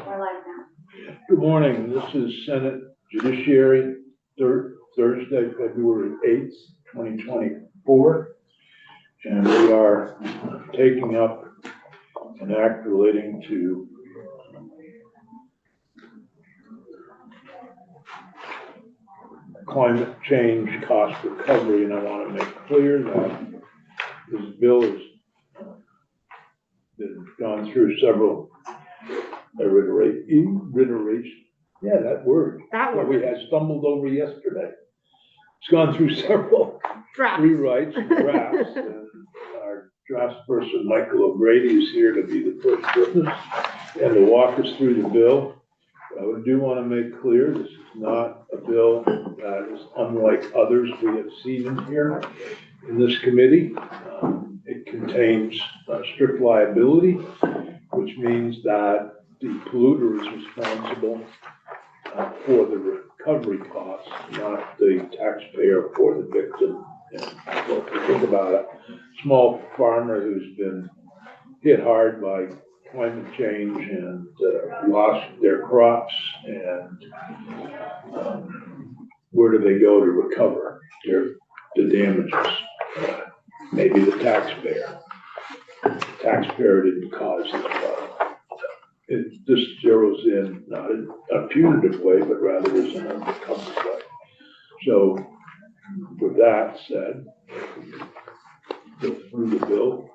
We're live now. Good morning. This is Senate Judiciary, Thursday, February 8th, 2024. And we are taking up an act relating to climate change cost recovery. And I want to make clear that this bill has gone through several iterations. Yeah, that word. That What word. we had stumbled over yesterday. It's gone through several rewrites and drafts. And our draftsperson, Michael O'Grady, is here to be the first witness and to walk us through the bill. I do want to make clear, this is not a bill that is unlike others we have seen in here in this committee. It contains strict liability, which means that the polluter is responsible for the recovery costs, not the taxpayer or the victim. And well, if you think about a small farmer who's been hit hard by climate change and lost their crops, and where do they go to recover the damages? Maybe the taxpayer. The taxpayer didn't cause the problem. This zeroes in, not in a punitive way, but rather as an undercover way. So, with that said, go through the bill.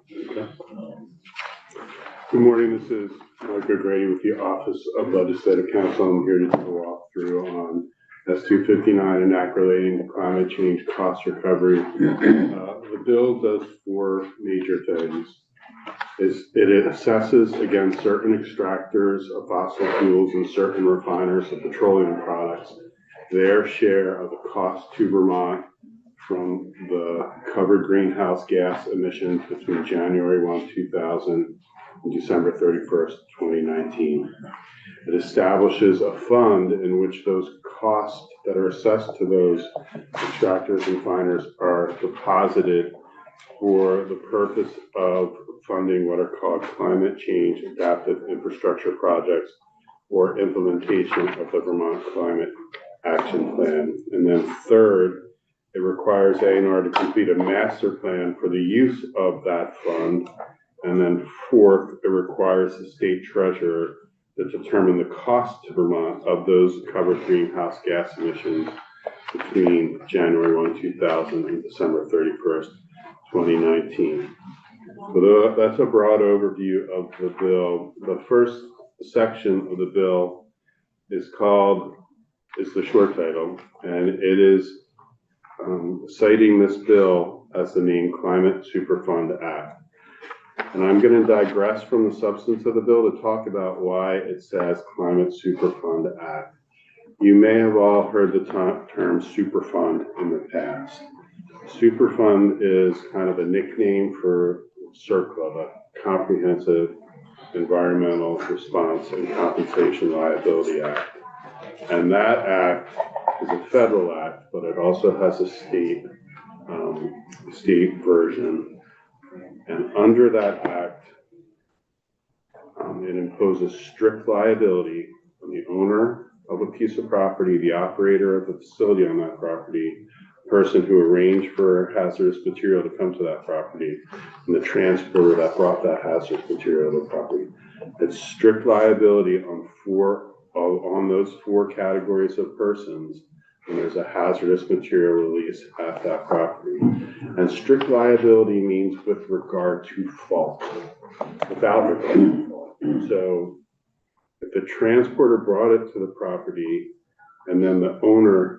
Good morning, this is Michael O'Grady with the Office of Legislative Counsel. I'm here to do a walkthrough on S-259, an act relating to climate change cost recovery. The bill does four major things. It assesses against certain extractors of fossil fuels and certain refiners of petroleum products their share of the cost to Vermont from the covered greenhouse gas emissions between January 1, 2000 and December 31st, 2019. It establishes a fund in which those costs that are assessed to those extractors and refiners are deposited for the purpose of funding what are called climate change adaptive infrastructure projects or implementation of the Vermont Climate Action Plan. And then third, it requires A&R to complete a master plan for the use of that fund. And then fourth, it requires the state treasurer to determine the cost to Vermont of those covered greenhouse gas emissions between January 1, 2000 and December 31st, 2019. So that's a broad overview of the bill. The first section of the bill is the short title, and it is citing this bill as the name Climate Superfund Act. And I'm going to digress from the substance of the bill to talk about why it says Climate Superfund Act. You may have all heard the term Superfund in the past. Superfund is kind of a nickname for CERCLA, the Comprehensive Environmental Response and Compensation Liability Act. And that act is a federal act, but it also has a state version. And under that act, it imposes strict liability on the owner of a piece of property, the operator of the facility on that property, person who arranged for hazardous material to come to that property, and the transporter that brought that hazardous material to the property. It's strict liability on those four categories of persons when there's a hazardous material release at that property. And strict liability means with regard to fault, without regard to fault. So if the transporter brought it to the property and then the owner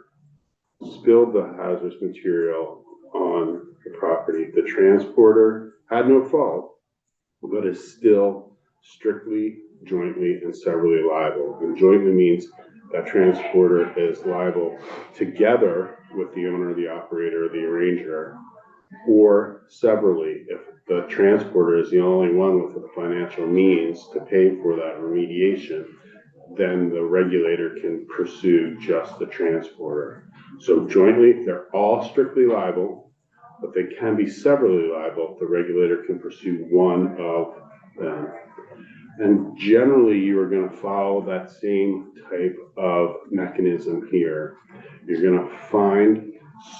spilled the hazardous material on the property, the transporter had no fault, but is still strictly, jointly, and severally liable. And jointly means that transporter is liable together with the owner, the operator, the arranger, or severally if the transporter is the only one with the financial means to pay for that remediation, then the regulator can pursue just the transporter. So jointly, they're all strictly liable, but they can be severally liable if the regulator can pursue one of them. And generally, you are going to follow that same type of mechanism here. You're going to find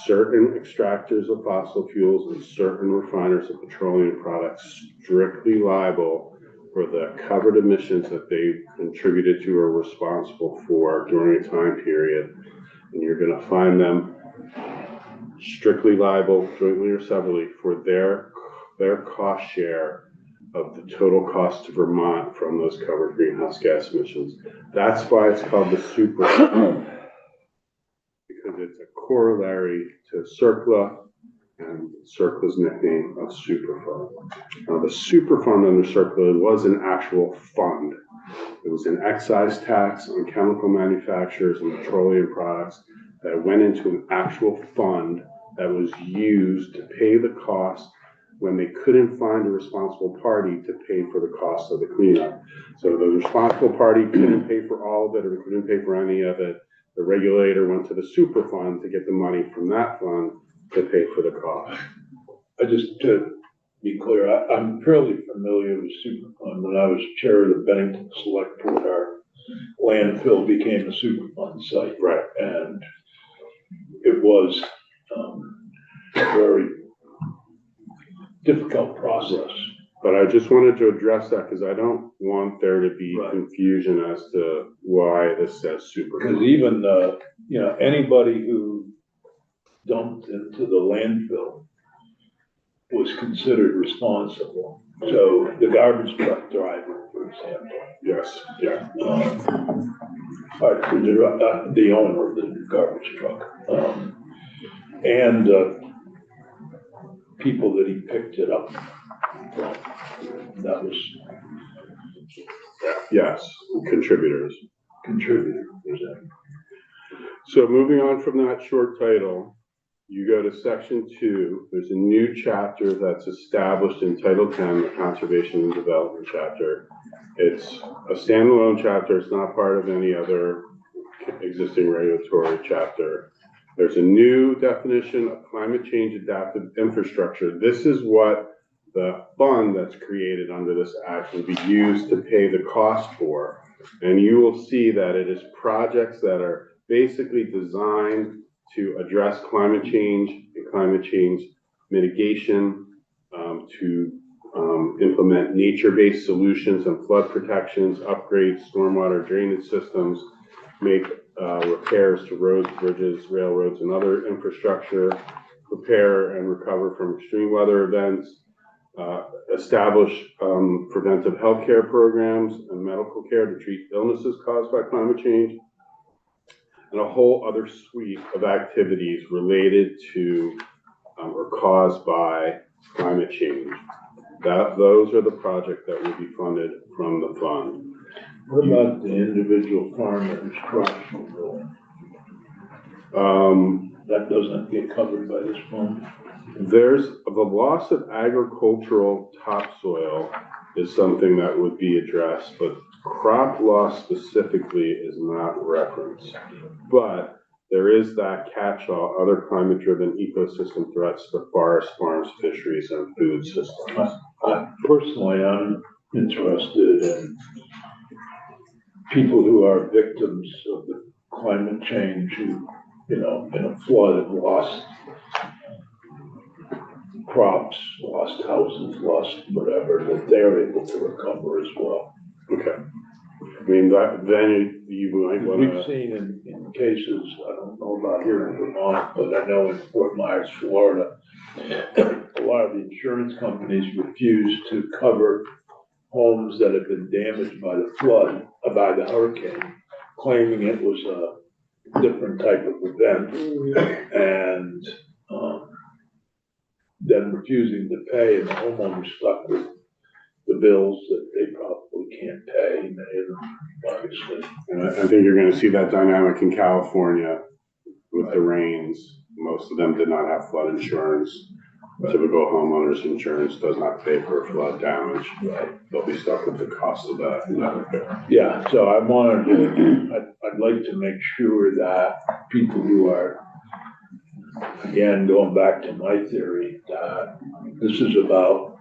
certain extractors of fossil fuels and certain refiners of petroleum products strictly liable for the covered emissions that they contributed to or responsible for during a time period. And you're going to find them strictly liable, jointly or severally, for their cost share of the total cost to Vermont from those covered greenhouse gas emissions. That's why it's called the super fund, because it's a corollary to CERCLA and CERCLA's nickname of Superfund. Now, the Superfund under CERCLA was an actual fund. It was an excise tax on chemical manufacturers and petroleum products that went into an actual fund that was used to pay the cost when they couldn't find a responsible party to pay for the cost of the cleanup. So the responsible party couldn't pay for all of it or couldn't pay for any of it. The regulator went to the Superfund to get the money from that fund to pay for the cost. Just to be clear, I'm fairly familiar with Superfund. When I was chair of the Bennington Select Board, our landfill became a Superfund site. Right. And it was a very difficult process. But I just wanted to address that because I don't want there to be Right. confusion as to why this says Superfund. Because even, anybody who dumped into the landfill was considered responsible. So the garbage truck driver, for example. Yes, yeah. The owner of the garbage truck. And people that he picked it up from. That was Yes, contributors. contributor. So moving on from that short title, you go to section 2. There's a new chapter that's established in Title 10, the Conservation and Development chapter. It's a standalone chapter. It's not part of any other existing regulatory chapter. There's a new definition of climate change adaptive infrastructure. This is what the fund that's created under this act will be used to pay the cost for. And you will see that it is projects that are basically designed to address climate change and climate change mitigation, to implement nature-based solutions and flood protections, upgrade stormwater drainage systems, make repairs to roads, bridges, railroads, and other infrastructure, prepare and recover from extreme weather events, establish preventive healthcare programs and medical care to treat illnesses caused by climate change, and a whole other suite of activities related to or caused by climate change. Those are the projects that will be funded from the fund. What about the individual farmer's crops? That doesn't get covered by this fund? There's the loss of agricultural topsoil is something that would be addressed, but crop loss specifically is not referenced. But there is that catch-all, other climate-driven ecosystem threats to forests, farms, fisheries, and food systems. Personally, I'm interested in people who are victims of the climate change who, in a flood have lost crops, lost houses, lost whatever, that they're able to recover as well. Okay. I mean, then you might want to. We've seen in cases, I don't know about here in Vermont, but I know in Fort Myers, Florida, a lot of the insurance companies refuse to cover homes that have been damaged by the flood, by the hurricane, claiming it was a different type of event, and then refusing to pay, and the homeowner stuck with the bills that they probably can't pay, and obviously. And I think you're going to see that dynamic in California with the rains. Most of them did not have flood insurance. Typical homeowners insurance does not pay for flood damage. Right. They'll be stuck with the cost of that. Yeah, so I'd like to make sure that people who are, again, going back to my theory, that this is about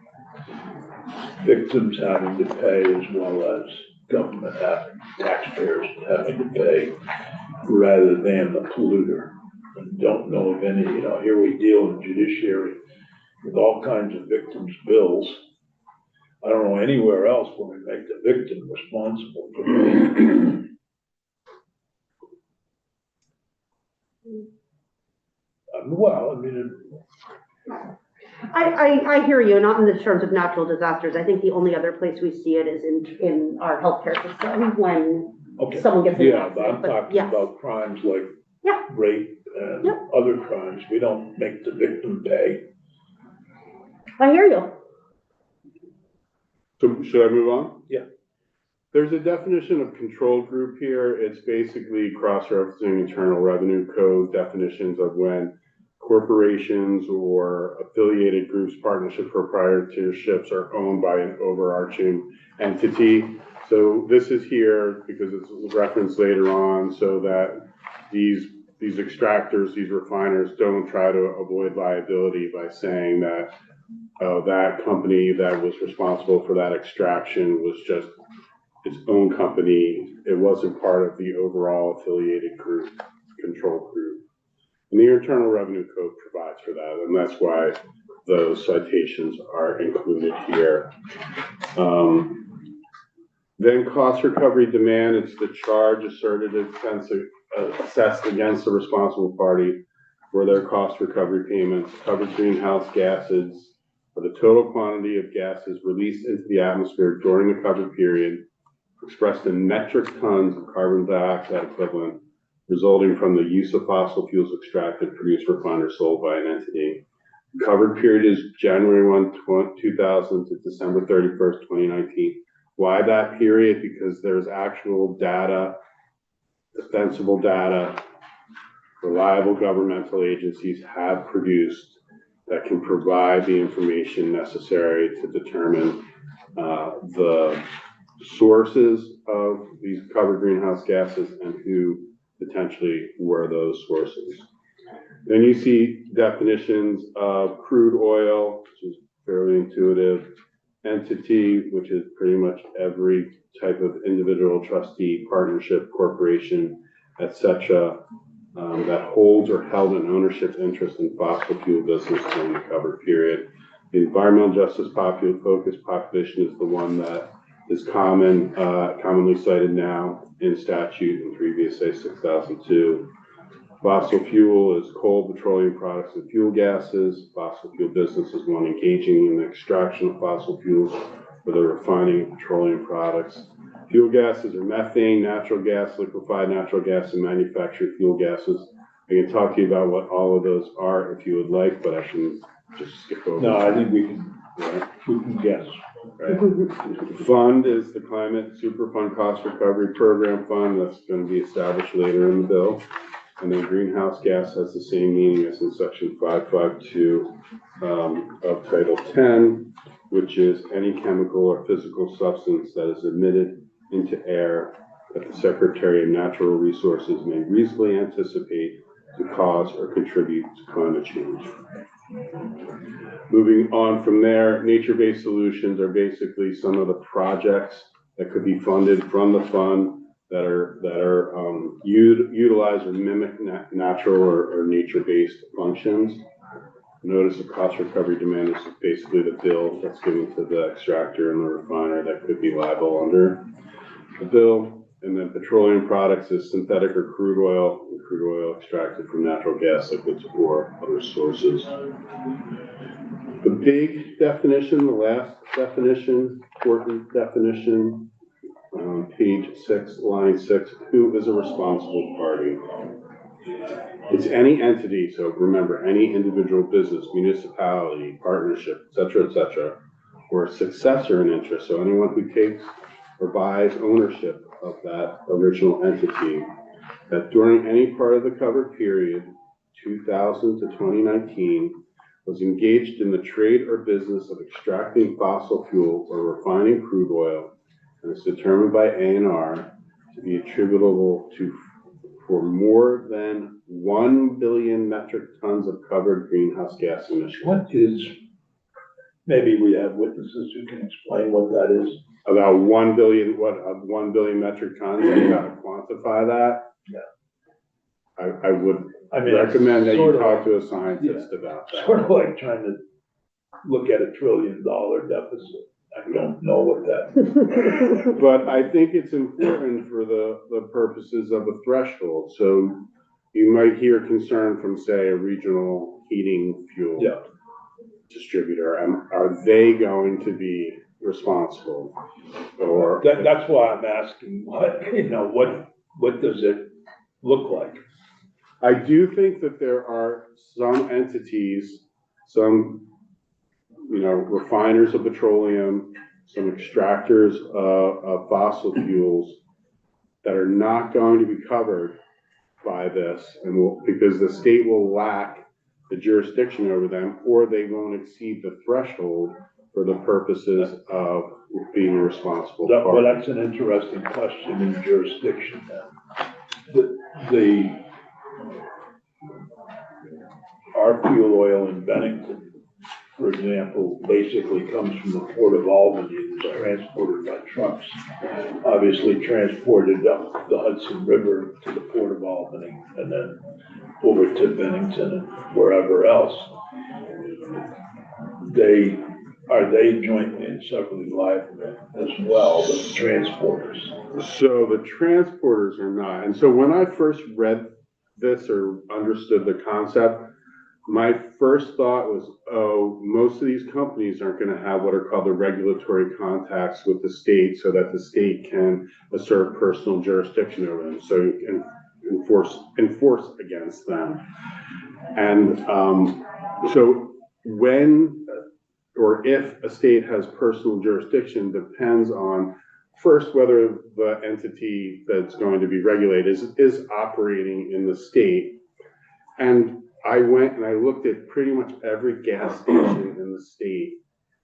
victims having to pay as well as government taxpayers having to pay rather than the polluter. And don't know of any, here we deal in judiciary with all kinds of victims' bills. I don't know anywhere else where we make the victim responsible for paying. Well, I mean, I hear you, not in the terms of natural disasters. I think the only other place we see it is in our healthcare system when okay. someone gets in an Yeah, but I'm accident. talking about crimes like Yeah. rape and other crimes. We don't make the victim pay. I hear you. So should I move on? Yeah. There's a definition of control group here. It's basically cross-referencing Internal Revenue Code definitions of when corporations or affiliated groups, partnerships, or proprietorships are owned by an overarching entity. So this is here because it's referenced later on so that these extractors, these refiners don't try to avoid liability by saying that that company that was responsible for that extraction was just its own company. It wasn't part of the overall affiliated group, control group. And the Internal Revenue Code provides for that, and that's why those citations are included here. Then cost recovery demand, it's the charge asserted assessed against the responsible party for their cost recovery payments, covered greenhouse gases, for the total quantity of gases released into the atmosphere during the covered period, expressed in metric tons of carbon dioxide equivalent resulting from the use of fossil fuels extracted, produced, refined, or sold by an entity. The covered period is January 1, 2000 to December 31st, 2019. Why that period? Because there's actual data, defensible data, reliable governmental agencies have produced that can provide the information necessary to determine the sources of these covered greenhouse gases and who potentially were those sources. Then you see definitions of crude oil, which is fairly intuitive, entity, which is pretty much every type of individual, trustee, partnership, corporation, etc., that holds or held an ownership interest in fossil fuel business during the covered period. The environmental justice focused population is the one that is commonly cited now in statute in 3 VSA 6002. Fossil fuel is coal, petroleum products, and fuel gases. Fossil fuel business is one engaging in the extraction of fossil fuels for the refining of petroleum products. Fuel gases are methane, natural gas, liquefied natural gas, and manufactured fuel gases. I can talk to you about what all of those are if you would like, but I can just skip over. No, I think we can guess. Right. Fund is the Climate Superfund Cost Recovery Program Fund that's going to be established later in the bill. And then greenhouse gas has the same meaning as in section 552 of Title 10, which is any chemical or physical substance that is emitted into air that the Secretary of Natural Resources may reasonably anticipate to cause or contribute to climate change. Moving on from there, nature-based solutions are basically some of the projects that could be funded from the fund that are utilize or mimic natural or nature-based functions. Notice the cost recovery demand is basically the bill that's given to the extractor and the refiner that could be liable under the bill. And then petroleum products is synthetic or crude oil extracted from natural gas liquids or other sources. The big definition, the last definition, important definition, page 6, line 6, who is a responsible party? It's any entity, so remember, any individual business, municipality, partnership, etc., or a successor in interest, so anyone who takes or buys ownership of that original entity, that during any part of the covered period, 2000 to 2019, was engaged in the trade or business of extracting fossil fuel or refining crude oil, and is determined by A&R to be attributable to for more than 1 billion metric tons of covered greenhouse gas emissions. What is maybe we have witnesses who can explain what that is. About 1 billion, 1 billion metric tons, you gotta quantify that. Yeah. I would I mean, it's recommend that you sort of talk like- to a scientist about that. Sort of like trying to look at $1 trillion deficit. I don't know what that. But I think it's important for the purposes of a threshold. So you might hear concern from, say, a regional heating fuel Yeah. distributor, and are they going to be responsible? Or That's why I'm asking, what does it look like? I do think that there are some entities, some, refiners of petroleum, some extractors of fossil fuels that are not going to be covered by this, and because the state will lack the jurisdiction over them, or they won't exceed the threshold for the purposes of being a responsible Well, party. that's an interesting question in jurisdiction then. Our fuel oil in Bennington, for example, basically comes from the Port of Albany and is transported by trucks. Obviously transported up the Hudson River to the Port of Albany and then over to Bennington and wherever else. Are they jointly and severally liable as well, the transporters? So the transporters are not. And so when I first read this or understood the concept, my first thought was, most of these companies aren't going to have what are called the regulatory contacts with the state so that the state can assert personal jurisdiction over them. So you can enforce against them. And so when or if a state has personal jurisdiction depends on, first, whether the entity that's going to be regulated is operating in the state. And I went and I looked at pretty much every gas station in the state,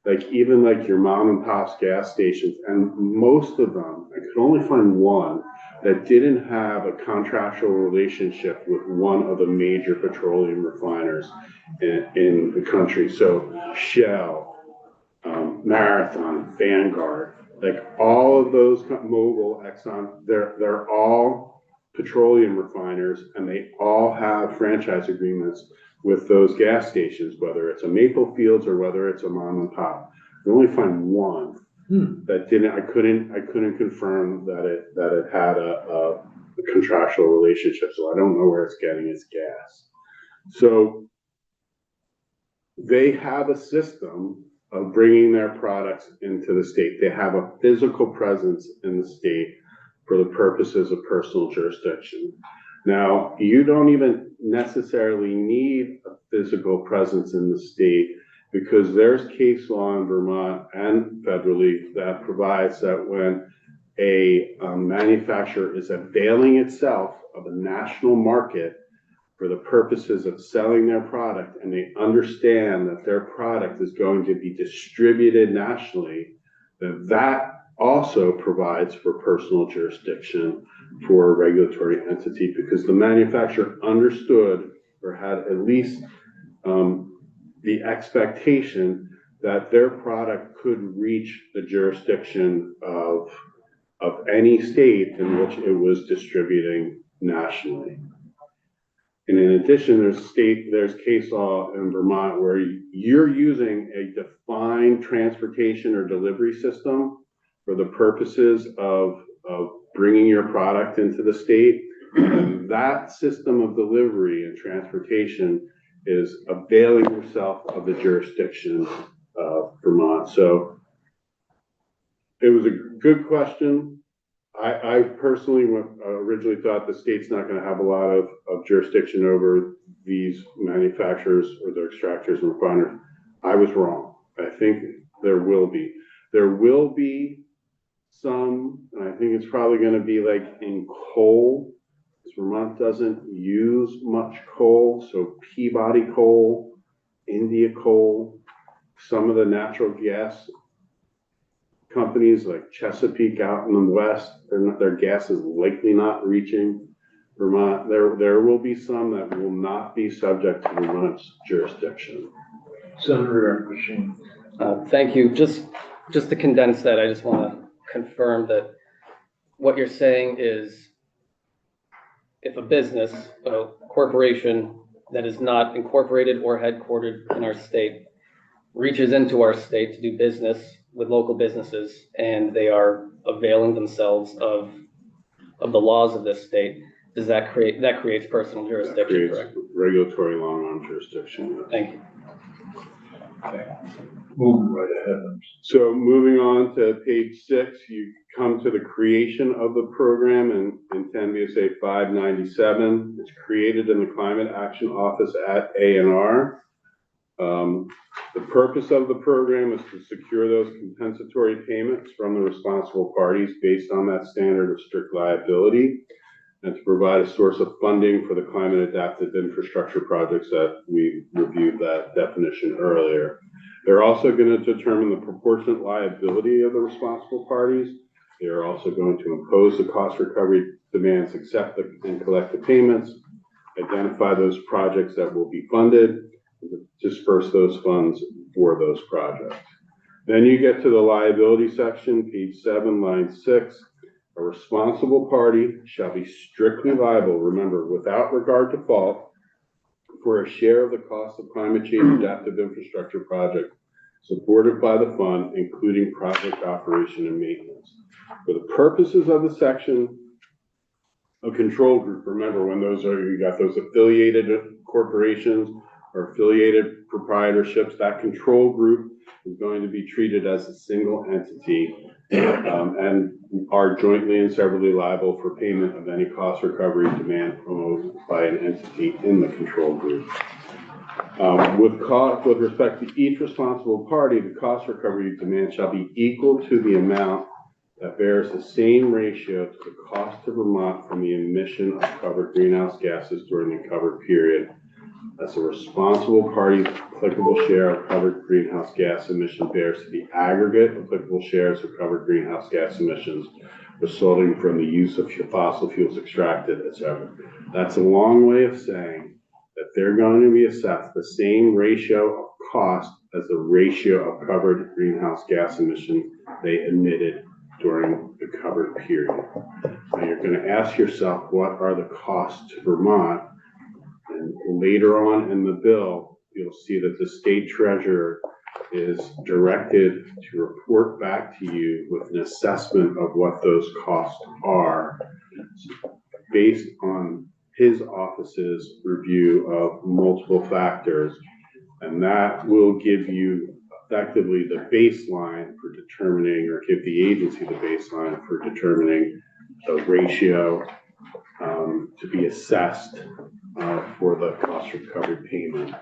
like even like your mom and pop's gas stations, and most of them, I could only find one that didn't have a contractual relationship with one of the major petroleum refiners in the country. So Shell, Marathon, Vanguard, like all of those, Mobil, Exxon, they're all petroleum refiners, and they all have franchise agreements with those gas stations, whether it's a Maple Fields or whether it's a mom and pop. I only find one that didn't. I couldn't confirm that it had a contractual relationship, so I don't know where it's getting its gas. So they have a system of bringing their products into the state. They have a physical presence in the state for the purposes of personal jurisdiction. Now, you don't even necessarily need a physical presence in the state because there's case law in Vermont and federally that provides that when a manufacturer is availing itself of a national market for the purposes of selling their product, and they understand that their product is going to be distributed nationally, that also provides for personal jurisdiction for a regulatory entity because the manufacturer understood or had at least the expectation that their product could reach the jurisdiction of any state in which it was distributing nationally. And in addition, there's case law in Vermont where you're using a defined transportation or delivery system for the purposes of bringing your product into the state. And that system of delivery and transportation is availing yourself of the jurisdiction of Vermont. So it was a good question. I personally originally thought the state's not going to have a lot of jurisdiction over these manufacturers or their extractors and refiners. I was wrong. I think there will be. There will be some, and I think it's probably going to be like in coal, because Vermont doesn't use much coal. So Peabody coal, India coal, some of the natural gas companies like Chesapeake out in the west, their gas is likely not reaching Vermont. There will be some that will not be subject to Vermont's jurisdiction. Senator Machine. Thank you. Just to condense that, I just want to confirm that what you're saying is if a business, a corporation that is not incorporated or headquartered in our state reaches into our state to do business with local businesses and they are availing themselves of the laws of this state, does that creates personal jurisdiction, Creates correct? regulatory long-arm jurisdiction. Thank you. Okay. Moving right ahead. So moving on to page 6, you come to the creation of the program in 10 VSA 597. It's created in the Climate Action Office at A&R. The purpose of the program is to secure those compensatory payments from the responsible parties based on that standard of strict liability, and to provide a source of funding for the climate adaptive infrastructure projects that we reviewed that definition earlier. They're also going to determine the proportionate liability of the responsible parties. They are also going to impose the cost recovery demands, accept and collect the payments, identify those projects that will be funded, and disperse those funds for those projects. Then you get to the liability section, page 7, line 6. A responsible party shall be strictly liable, remember, without regard to fault, for a share of the cost of climate change adaptive infrastructure project supported by the fund, including project operation and maintenance. For the purposes of the section, a control group, remember when you got those affiliated corporations or affiliated proprietorships, that control group is going to be treated as a single entity and are jointly and severally liable for payment of any cost recovery demand proposed by an entity in the control group. With respect to each responsible party, the cost recovery demand shall be equal to the amount that bears the same ratio to the cost to Vermont from the emission of covered greenhouse gases during the covered period. As a responsible party's applicable share of covered greenhouse gas emission bears to the aggregate applicable shares of covered greenhouse gas emissions resulting from the use of fossil fuels extracted, etc. That's a long way of saying that they're going to be assessed the same ratio of cost as the ratio of covered greenhouse gas emissions they emitted during the covered period. Now you're going to ask yourself, what are the costs to Vermont? And later on in the bill, you'll see that the state treasurer is directed to report back to you with an assessment of what those costs are based on his office's review of multiple factors. And that will give you effectively the baseline for determining, or give the agency the baseline for determining the ratio to be assessed for the cost recovery payment.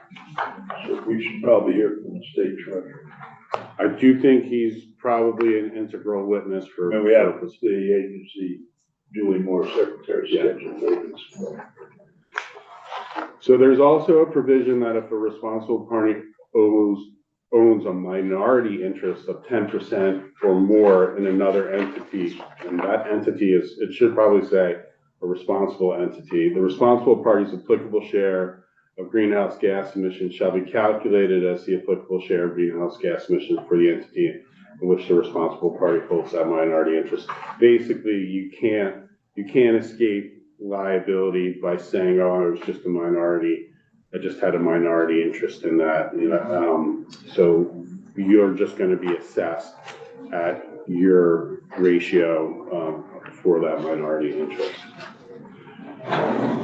So we should probably hear from the state treasurer. I do think he's probably an integral witness for. And we have the agency doing more secretary schedule maintenance. So there's also a provision that if a responsible party owns a minority interest of 10% or more in another entity, and that entity is, it should probably say a responsible entity, the responsible party's applicable share of greenhouse gas emissions shall be calculated as the applicable share of greenhouse gas emissions for the entity in which the responsible party holds that minority interest. Basically, you can't escape liability by saying, oh, I was just a minority, I just had a minority interest in that. So you're just going to be assessed at your ratio for that minority interest.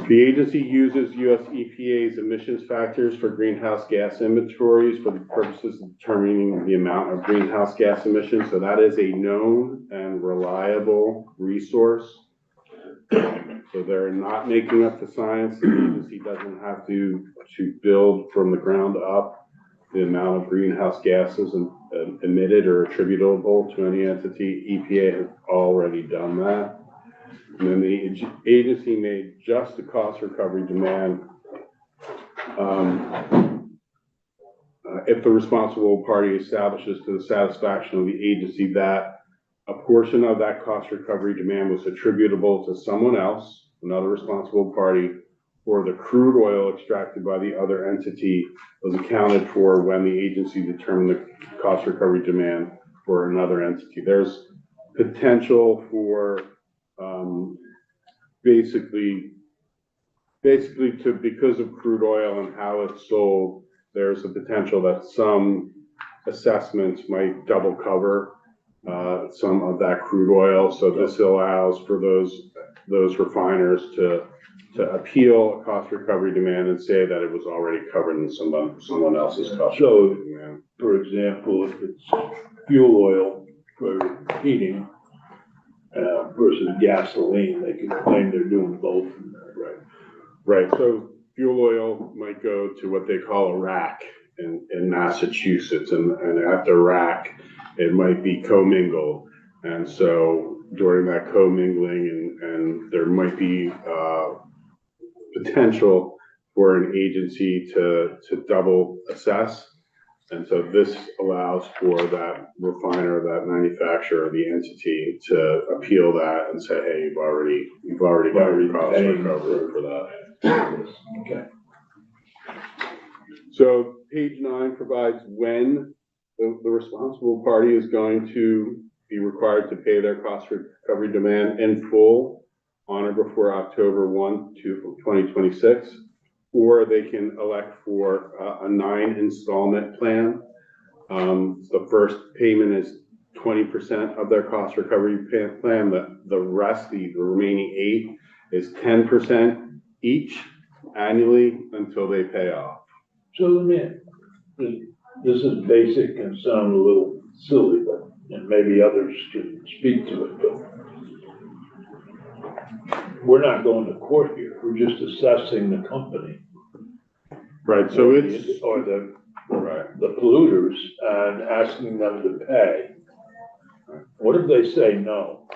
The agency uses US EPA's emissions factors for greenhouse gas inventories for the purposes of determining the amount of greenhouse gas emissions. So that is a known and reliable resource. So they're not making up the science. The agency doesn't have to build from the ground up the amount of greenhouse gases emitted or attributable to any entity. EPA has already done that. And then the agency made just the cost recovery demand if the responsible party establishes to the satisfaction of the agency that a portion of that cost recovery demand was attributable to someone else, another responsible party, or the crude oil extracted by the other entity was accounted for when the agency determined the cost recovery demand for another entity. There's potential for basically because of crude oil and how it's sold, there's a potential that some assessments might double cover some of that crude oil. So this allows for those refiners to appeal a cost recovery demand and say that it was already covered in someone else's cost recovery demand. For example, if it's fuel oil for heating versus gasoline, they can claim they're doing both. Right, so fuel oil might go to what they call a rack in Massachusetts, and at the rack, it might be commingled. And so during that commingling, and there might be potential for an agency to double assess. And so this allows for that refiner, that manufacturer, the entity to appeal that and say, hey, you've already got your cost recovery for that. Okay. So page 9 provides when the responsible party is going to be required to pay their cost recovery demand in full on or before October 1, 2026, or they can elect for a 9 installment plan. The first payment is 20% of their cost recovery plan. The rest, the remaining 8, is 10% each annually until they pay off. So let me, this is basic and sound a little silly, but and maybe others can speak to it, but we're not going to court here. We're just assessing the company. Right, so it's or the polluters and asking them to pay. What if they say no?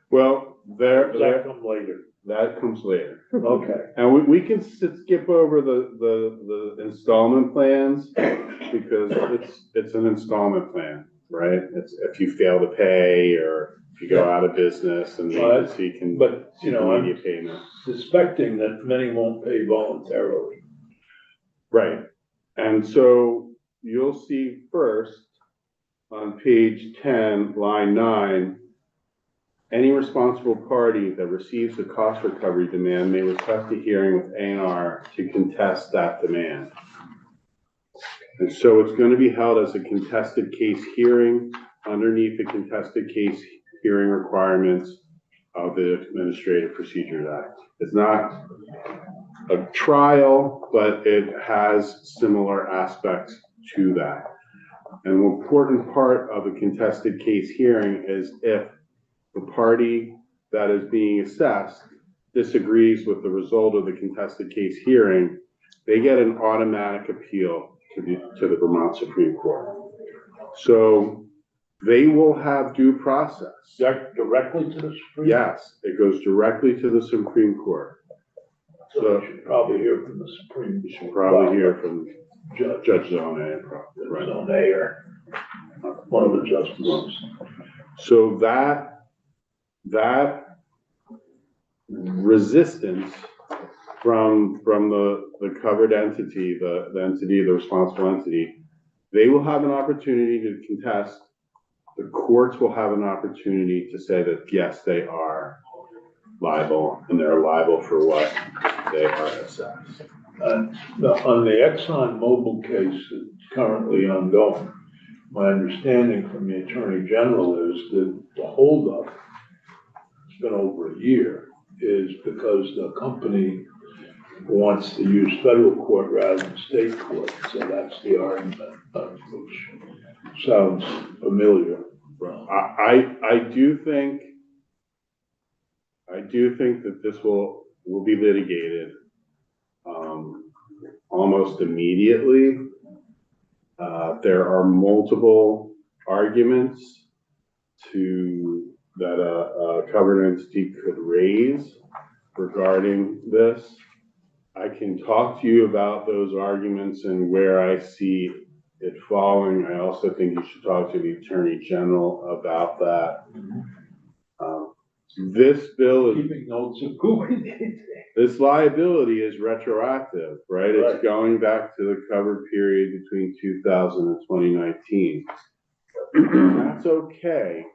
well, Does that come later? that comes later. Okay. And we can skip over the installment plans because it's an installment plan, right? It's if you fail to pay or if you go out of business and the agency can. But you know, I'm payment. suspecting that many won't pay voluntarily. Right, and so you'll see first on page 10, line 9. Any responsible party that receives a cost recovery demand may request a hearing with A&R to contest that demand. And so it's going to be held as a contested case hearing underneath the contested case hearing requirements of the Administrative Procedures Act. It's not a trial, but it has similar aspects to that. And an important part of a contested case hearing is if the party that is being assessed disagrees with the result of the contested case hearing, they get an automatic appeal to the Vermont Supreme Court. So they will have due process. Directly to the Supreme Court? Yes, it goes directly to the Supreme Court. So you should probably hear from the Supreme Court. You should probably hear from Judge Zone, probably. Right. Zone A or one of the justices. So that resistance from the covered entity, the entity, the responsible entity, they will have an opportunity to contest. The courts will have an opportunity to say that, yes, they are liable and they're liable for what they are assessed. On the Exxon Mobil case that's currently ongoing, my understanding from the Attorney General is that the holdup, it's been over a year, is because the company wants to use federal court rather than state court. So that's the argument, which sounds familiar. I do think that this will be litigated almost immediately. There are multiple arguments that a covered entity could raise regarding this. I can talk to you about those arguments and where I see it falling. I also think you should talk to the Attorney General about that. This bill is, Keeping notes of who we need. this liability is retroactive, right? It's Right. going back to the covered period between 2000 and 2019. That's okay.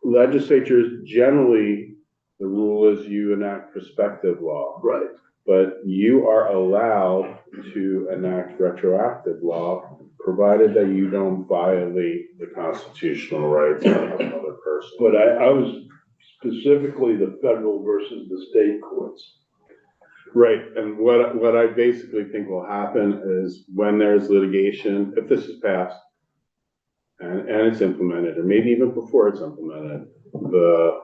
Legislatures generally, the rule is you enact prospective law. Right. But you are allowed to enact retroactive law, provided that you don't violate the constitutional rights of another person. But I was specifically the federal versus the state courts. Right, and what I basically think will happen is when there's litigation, if this is passed and it's implemented, or maybe even before it's implemented, the,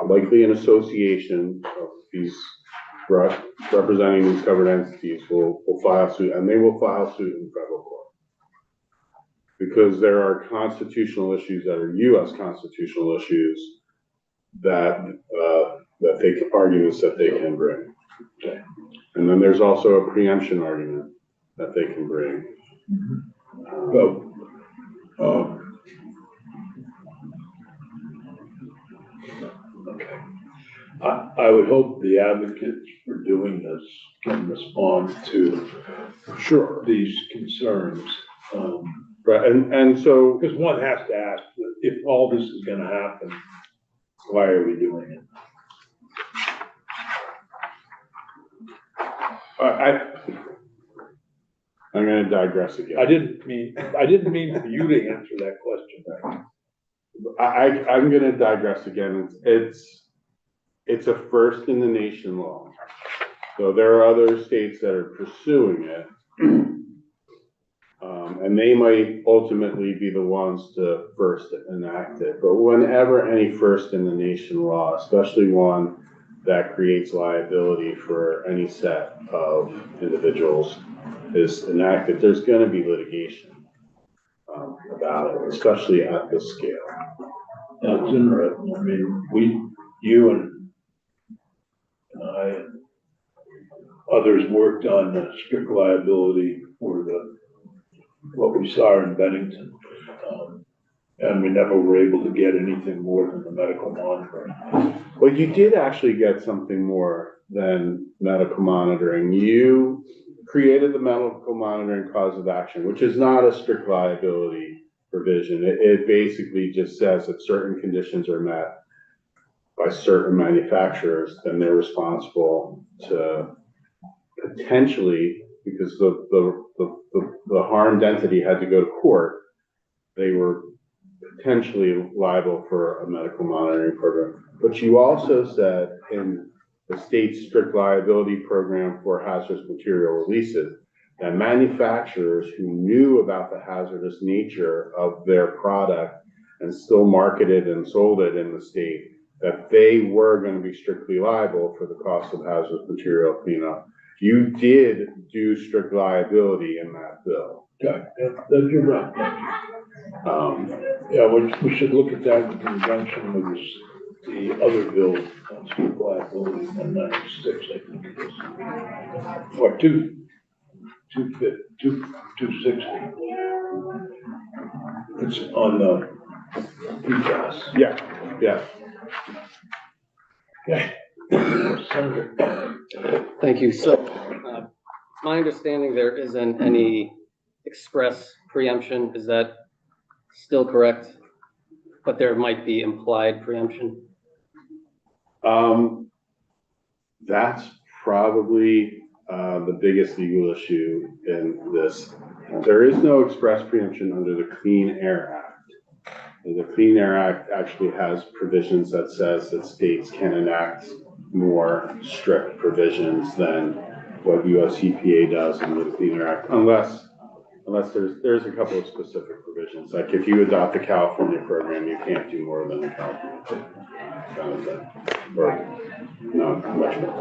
likely an association of these representing these covered entities will file suit, and they will file suit in federal court. Because there are constitutional issues that are US constitutional issues that arguments that they can bring. Okay. And then there's also a preemption argument that they can bring. Okay. I would hope the advocates for doing this can respond to Sure. these concerns. Right, and so, Because one has to ask, if all this is gonna happen, why are we doing it? I'm gonna digress again. I didn't mean for you to answer that question. I'm gonna digress again. It's a first in the nation law. So there are other states that are pursuing it. And they might ultimately be the ones to first enact it. But whenever any first in the nation law, especially one that creates liability for any set of individuals is enacted, there's gonna be litigation about it, especially at this scale. That's interesting. I mean, you and I and others worked on the strict liability for what we saw in Bennington. And we never were able to get anything more than the medical monitoring. Well, you did actually get something more than medical monitoring. You created the medical monitoring cause of action, which is not a strict liability provision. It basically just says that certain conditions are met by certain manufacturers, then they're responsible to potentially, because the harmed entity had to go to court, they were potentially liable for a medical monitoring program. But you also said in the state's strict liability program for hazardous material releases that manufacturers who knew about the hazardous nature of their product and still marketed and sold it in the state, that they were going to be strictly liable for the cost of hazardous material cleanup. You did do strict liability in that bill. Okay, that you're right. Yeah, we should look at that in conjunction with the other bill on strict liability, 196, I think it is. Or 260. It's on the PFAS. Yeah. Okay. Senator. Thank you. So, my understanding there isn't any express preemption. Is that still correct? But there might be implied preemption? That's probably the biggest legal issue in this. There is no express preemption under the Clean Air Act. The Clean Air Act actually has provisions that says that states can enact more strict provisions than what US EPA does under the Clean Air Act, unless there's a couple of specific provisions. Like if you adopt the California program, you can't do more than the California program. Or no, much more.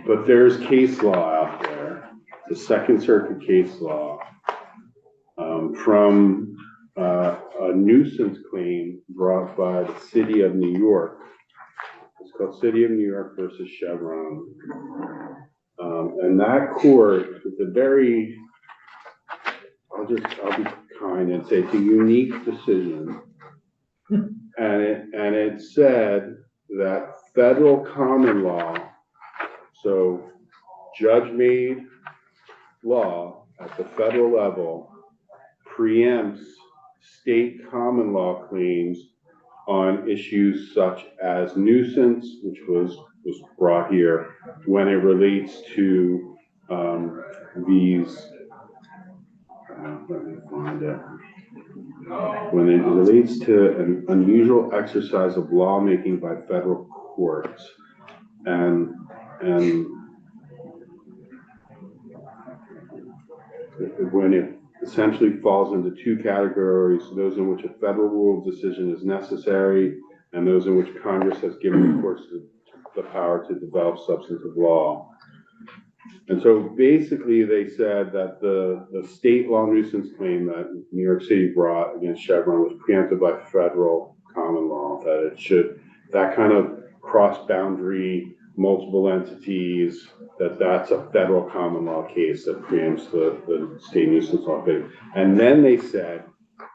But there's case law out there, the Second Circuit case law, from a nuisance claim brought by the city of New York. It's called City of New York versus Chevron. And that court, it's a very, I'll be kind and say it's a unique decision And it said that federal common law, so judge-made law at the federal level preempts state common law claims on issues such as nuisance, which was brought here, when it relates to these, let me find it. When it relates to an unusual exercise of lawmaking by federal courts, and when it essentially falls into two categories, those in which a federal rule of decision is necessary, and those in which Congress has given the courts the power to develop substantive law. And so basically they said that the state law nuisance claim that New York City brought against Chevron was preempted by federal common law, that that kind of cross-boundary, multiple entities, that's a federal common law case that preempts the state nuisance law. And then they said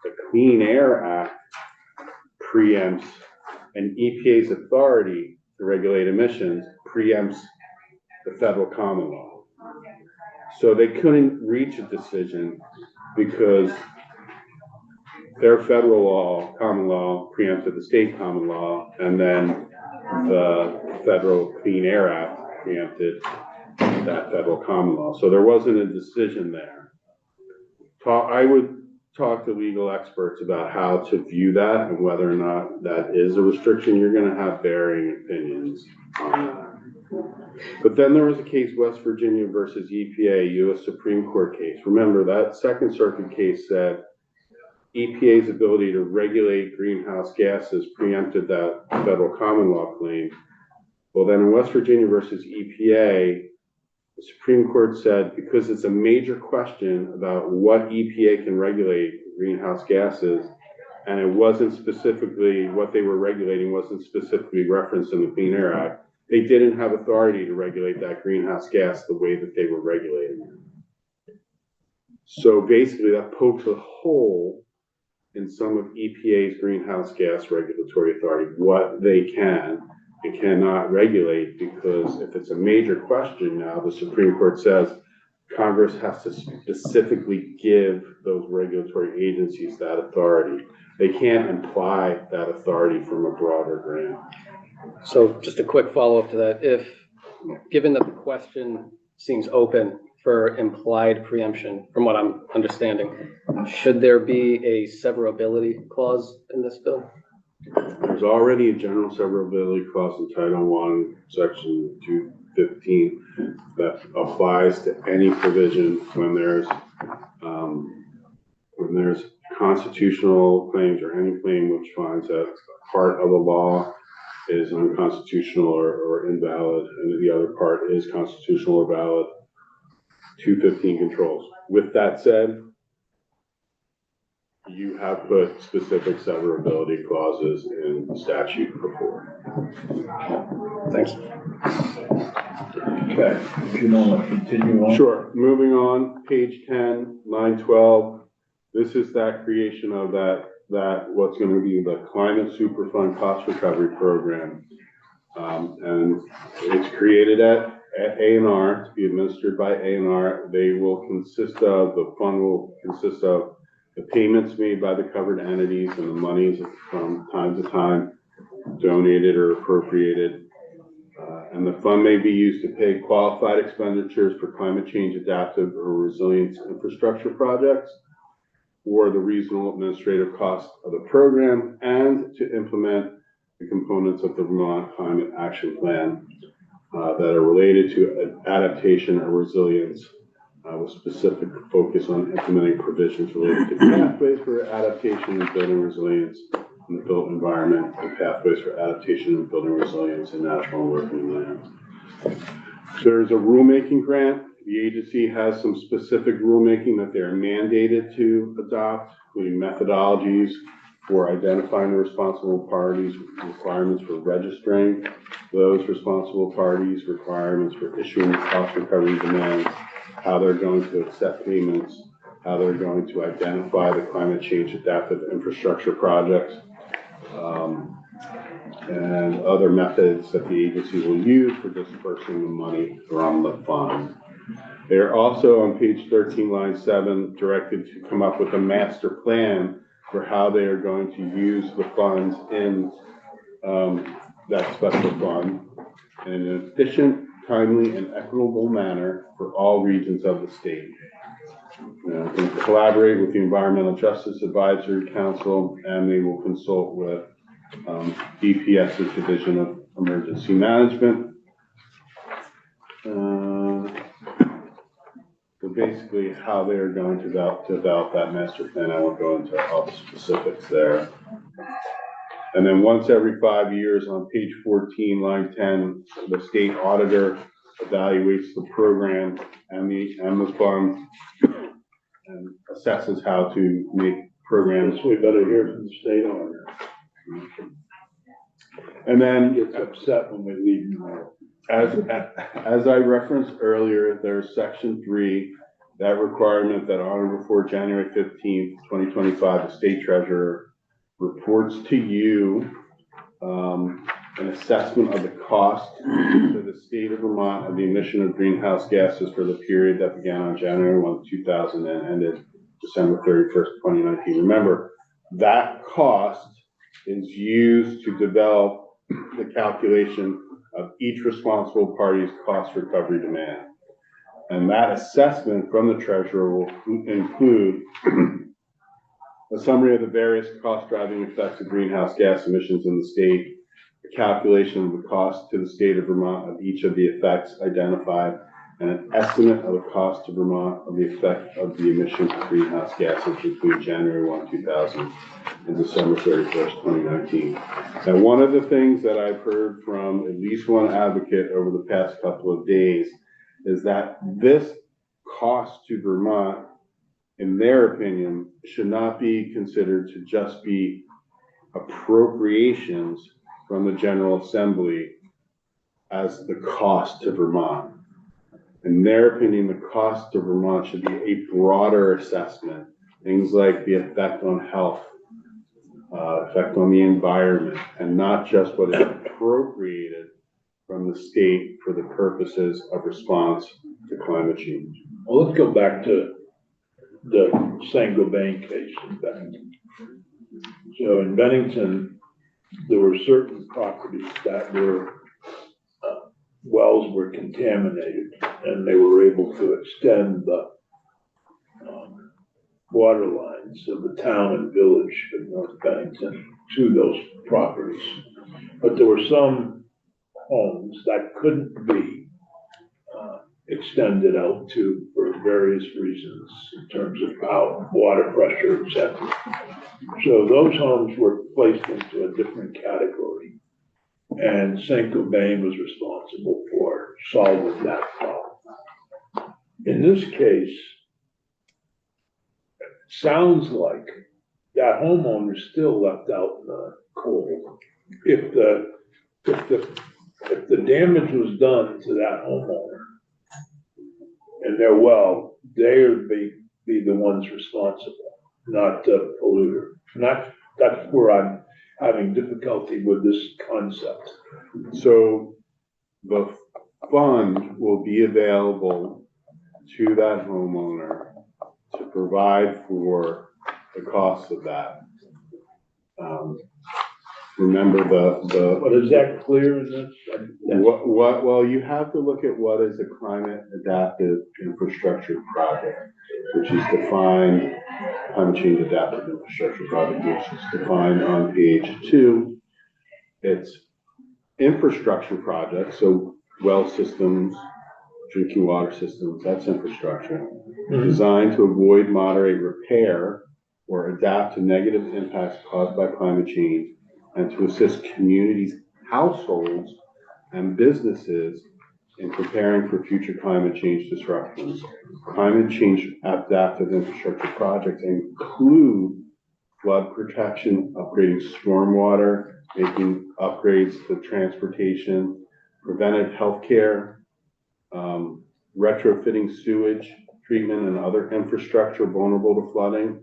the Clean Air Act preempts, and EPA's authority to regulate emissions preempts the federal common law. So they couldn't reach a decision because their federal law, common law, preempted the state common law, and then the federal Clean Air Act preempted that federal common law. So there wasn't a decision there. I would talk to legal experts about how to view that and whether or not that is a restriction. You're going to have varying opinions on that. But then there was a case, West Virginia versus EPA, U.S. Supreme Court case. Remember, that Second Circuit case said EPA's ability to regulate greenhouse gases preempted that federal common law claim. Well, then in West Virginia versus EPA, the Supreme Court said because it's a major question about what EPA can regulate greenhouse gases, and it wasn't specifically, what they were regulating wasn't specifically referenced in the Clean Air Act, they didn't have authority to regulate that greenhouse gas the way that they were regulating it. So basically that pokes a hole in some of EPA's greenhouse gas regulatory authority, what they can and cannot regulate, because if it's a major question now, the Supreme Court says Congress has to specifically give those regulatory agencies that authority. They can't imply that authority from a broader grant. So just a quick follow-up to that. Given that the question seems open for implied preemption, from what I'm understanding, should there be a severability clause in this bill? There's already a general severability clause in Title I, Section 215, that applies to any provision when there's constitutional claims or any claim which finds that part of the law is unconstitutional or invalid, and the other part is constitutional or valid. 215 controls. With that said, you have put specific severability clauses in the statute before. Thanks. Okay, if you want to continue on. Sure. Moving on, page 10, line 12. This is that creation of that what's going to be the Climate Superfund Cost Recovery Program. And it's created at A&R to be administered by A&R. The fund will consist of the payments made by the covered entities and the monies from time to time donated or appropriated. And the fund may be used to pay qualified expenditures for climate change adaptive or resilience infrastructure projects, or the reasonable administrative cost of the program, and to implement the components of the Vermont Climate Action Plan that are related to adaptation or resilience, with specific focus on implementing provisions related to pathways for adaptation and building resilience in the built environment, and pathways for adaptation and building resilience in natural and working lands. There's a rulemaking grant. The agency has some specific rulemaking that they're mandated to adopt, including methodologies for identifying the responsible parties, requirements for registering those responsible parties, requirements for issuing cost recovery demands, how they're going to accept payments, how they're going to identify the climate change adaptive infrastructure projects. and other methods that the agency will use for dispersing the money from the fund. They're also on page 13, line 7, directed to come up with a master plan for how they are going to use the funds in that special fund in an efficient, timely, and equitable manner for all regions of the state. And collaborate with the Environmental Justice Advisory Council, and they will consult with DPS's Division of Emergency Management. So basically how they're going to develop that master plan. I won't go into all the specifics there. And then once every 5 years, on page 14, line 10, the state auditor evaluates the program and the fund and assesses how to make programs. We better hear from the state auditor. And then Gets upset when we leave him. as I referenced earlier, there's section 3, that requirement that on or before January 15th, 2025, the state treasurer reports to you an assessment of the cost to the state of Vermont of the emission of greenhouse gases for the period that began on January 1, 2000 and ended December 31st, 2019. Remember, that cost is used to develop the calculation of each responsible party's cost recovery demand. And that assessment from the treasurer will include a summary of the various cost-driving effects of greenhouse gas emissions in the state, a calculation of the cost to the state of Vermont of each of the effects identified, and an estimate of the cost to Vermont of the effect of the emissions of greenhouse gases between January 1, 2000 and December 31st, 2019. Now, one of the things that I've heard from at least one advocate over the past couple of days is that this cost to Vermont, in their opinion, should not be considered to just be appropriations from the General Assembly as the cost to Vermont. In their opinion, the cost to Vermont should be a broader assessment. Things like the effect on health, effect on the environment, and not just what is appropriated from the state for the purposes of response to climate change. Well, let's go back to the Saint-Gobain case in Bennington. So in Bennington, there were certain properties that were, wells were contaminated, and they were able to extend the water lines of the town and village of North Bennington to those properties. But there were some homes that couldn't be extended out to for various reasons in terms of power, water pressure, etc. So those homes were placed into a different category, and Saint-Gobain was responsible for solving that problem. In this case, it sounds like that homeowner is still left out in the cold. If the damage was done to that homeowner and their well, they would be the ones responsible, not the polluter. That's where I'm having difficulty with this concept. So the fund will be available to that homeowner to provide for the cost of that. Remember But is that clear in this? well, you have to look at what is a climate adaptive infrastructure project, which is defined, climate change adaptive infrastructure project, which is defined on page 2. It's infrastructure projects, so well systems, drinking water systems, that's infrastructure, designed to avoid, moderate, repair, or adapt to negative impacts caused by climate change, and to assist communities, households, and businesses in preparing for future climate change disruptions. Climate change adaptive infrastructure projects include flood protection, upgrading stormwater, making upgrades to transportation, preventive healthcare, retrofitting sewage treatment and other infrastructure vulnerable to flooding,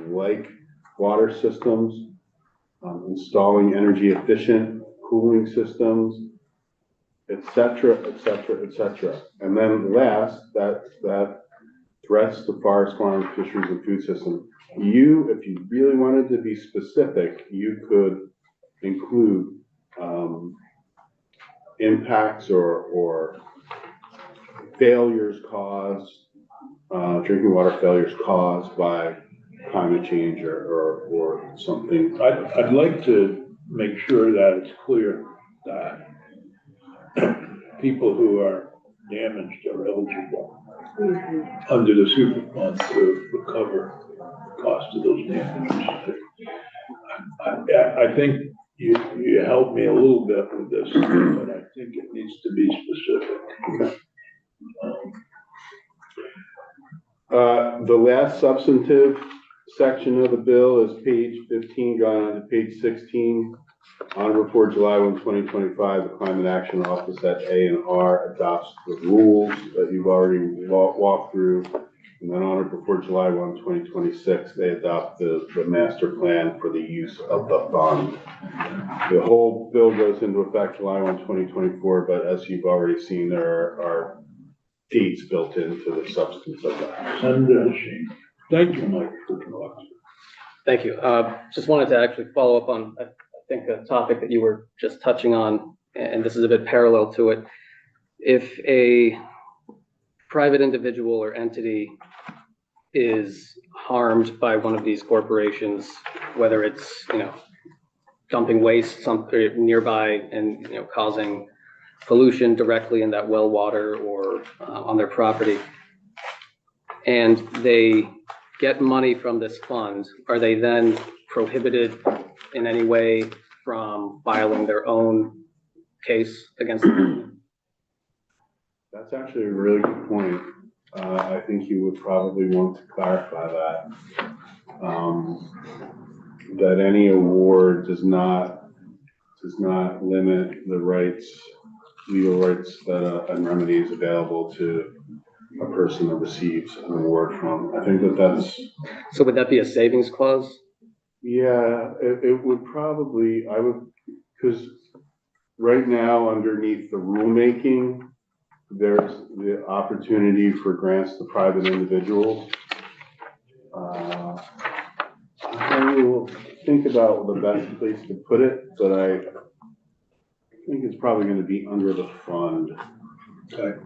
like water systems, installing energy efficient cooling systems, et cetera, et cetera, et cetera. And then last, that threats to forest, farm, fisheries, and food system. If you really wanted to be specific, you could include impacts or failures caused, drinking water failures caused by climate change or something. I'd like to make sure that it's clear that people who are damaged are eligible under the Superfund to recover the cost of those damages. I think you helped me a little bit with this, but I think it needs to be specific. The last substantive section of the bill is page 15, going on to page 16. On or before July 1, 2025, the Climate Action Office at A&R adopts the rules that you've already walked through. And then on or before July 1, 2026, they adopt the master plan for the use of the fund. The whole bill goes into effect July 1, 2024, but as you've already seen, there are dates built into the substance of that. Thank you, Mike, for talking. Thank you. Just wanted to actually follow up on, I think, a topic that you were just touching on, and this is a bit parallel to it. If a private individual or entity is harmed by one of these corporations, whether it's, dumping waste nearby and, causing pollution directly in that well water or on their property, and they get money from this fund, are they then prohibited in any way from filing their own case against them? That's actually a really good point. I think you would probably want to clarify that. That any award does not limit the rights, legal rights that and remedies available to a person that receives an award from. I think that's. So would that be a savings clause? Yeah, it would probably, because right now underneath the rulemaking, there's the opportunity for grants to private individuals. I will think about the best place to put it, but I think it's probably going to be under the fund. Okay.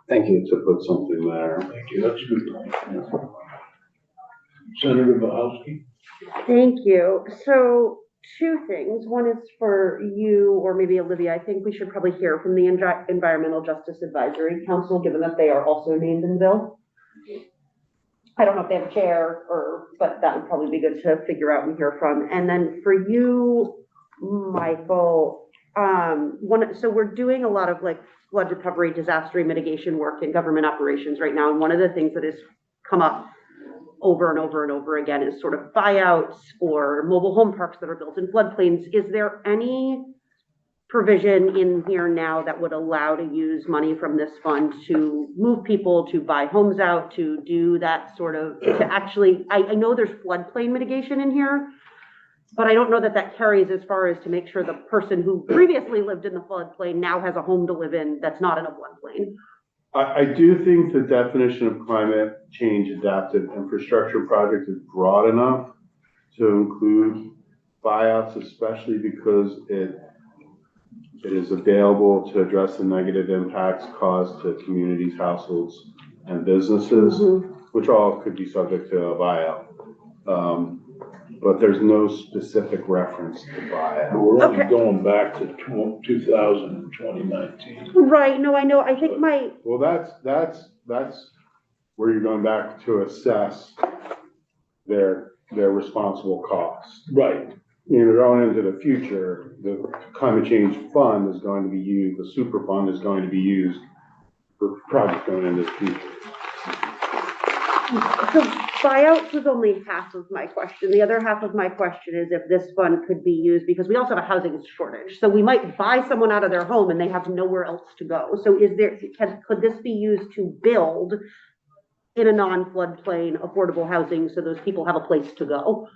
Thank you. To put something there. Thank you. That's a good point. Senator Bohowski. Thank you. So two things. One is for you, or maybe Olivia. I think we should probably hear from the Environmental Justice Advisory Council, given that they are also named in the bill. I don't know if they have a chair but that would probably be good to figure out and hear from. And then for you, Michael, so we're doing a lot of flood recovery, disaster mitigation work in government operations right now. And one of the things that has come up over and over and over again is sort of buyouts or mobile home parks that are built in floodplains. Is there any provision in here now that would allow to use money from this fund to move people, to buy homes out, to do that sort of, to actually, I know there's floodplain mitigation in here, but I don't know that that carries as far as to make sure the person who previously lived in the floodplain now has a home to live in that's not in a floodplain. I do think the definition of climate change adaptive infrastructure project is broad enough to include buyouts, especially because it is available to address the negative impacts caused to communities, households, and businesses, which all could be subject to a buyout. But there's no specific reference to buyout. We're only going back to 2019. Right, no, I know, I think Well, that's where you're going back to assess their responsible costs. Right. Going into the future, the climate change fund is going to be used, the super fund is going to be used for projects going into the future. So buyouts was only half of my question. The other half of my question is if this fund could be used, because we also have a housing shortage. So we might buy someone out of their home and they have nowhere else to go. So could this be used to build in a non-floodplain affordable housing so those people have a place to go?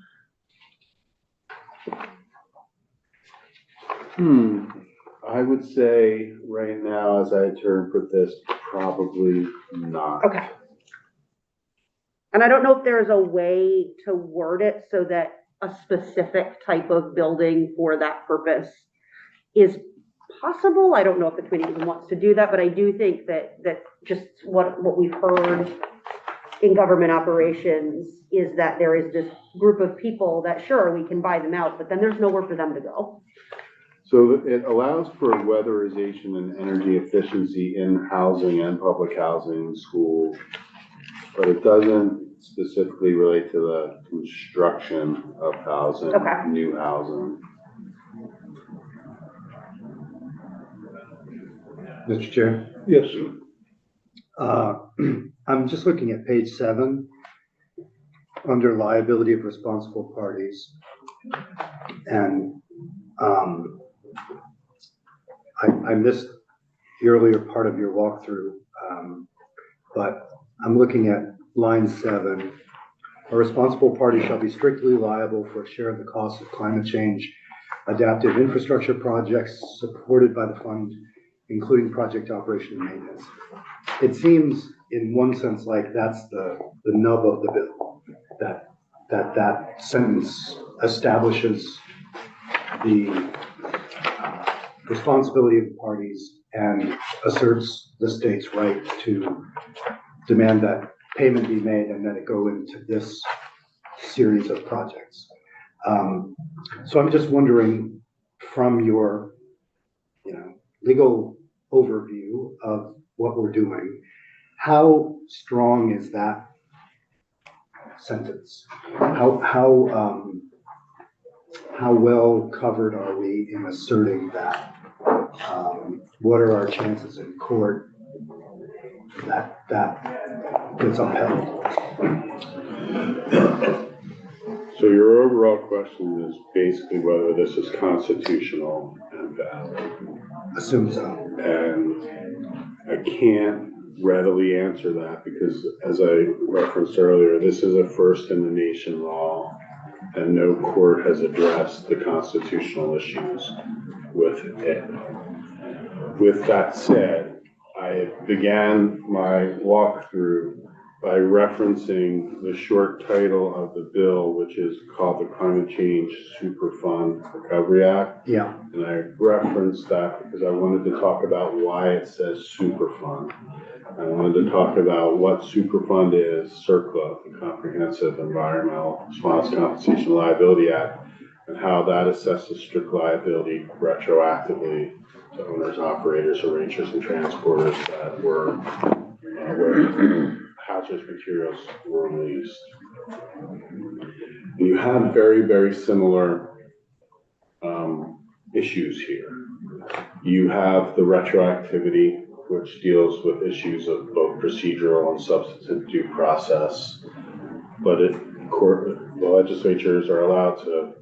I would say right now, as I interpret this, probably not. Okay. And I don't know if there's a way to word it so that a specific type of building for that purpose is possible. I don't know if the committee even wants to do that, but I do think that just what we've heard in government operations is that there is this group of people that, sure, we can buy them out, but then there's nowhere for them to go. So it allows for weatherization and energy efficiency in housing and public housing and schools, but it doesn't specifically relate to the construction of housing, Okay. new housing. Mr. Chair, Yes, I'm just looking at page 7 under liability of responsible parties. And I missed the earlier part of your walkthrough, but I'm looking at line 7. A responsible party shall be strictly liable for a share of the cost of climate change adaptive infrastructure projects supported by the fund, including project operation and maintenance. It seems in one sense like that's the nub of the bill, that sentence establishes the responsibility of the parties and asserts the state's right to demand that payment be made and that it go into this series of projects. So I'm just wondering, from your legal overview of what we're doing, how strong is that sentence? How well covered are we in asserting that? What are our chances in court that gets upheld? So your overall question is basically whether this is constitutional and valid. Assume so. And I can't readily answer that because, as I referenced earlier, this is a first in the nation law and no court has addressed the constitutional issues with it. With that said, I began my walkthrough by referencing the short title of the bill, which is called the Climate Change Superfund Recovery Act. Yeah. And I referenced that because I wanted to talk about why it says Superfund. I wanted to talk about what Superfund is, CERCLA, the Comprehensive Environmental Response Compensation Liability Act, and how that assesses strict liability retroactively to owners, operators, arrangers, and transporters that were where hazardous materials were released. And you have very, very similar issues here. You have the retroactivity, which deals with issues of both procedural and substantive due process, but the legislatures are allowed to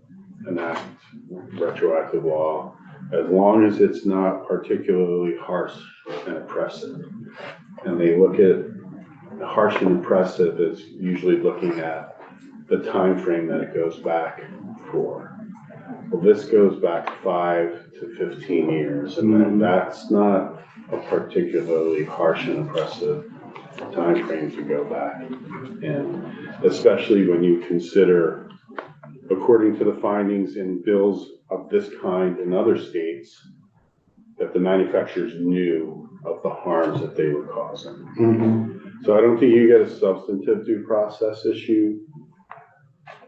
enact retroactive law as long as it's not particularly harsh and oppressive. And they look at harsh and oppressive as usually looking at the time frame that it goes back for. Well, this goes back 5 to 15 years, and that's not a particularly harsh and oppressive time frame to go back in, especially when you consider, according to the findings in bills of this kind in other states, that the manufacturers knew of the harms that they were causing. Mm-hmm. So I don't think you get a substantive due process issue.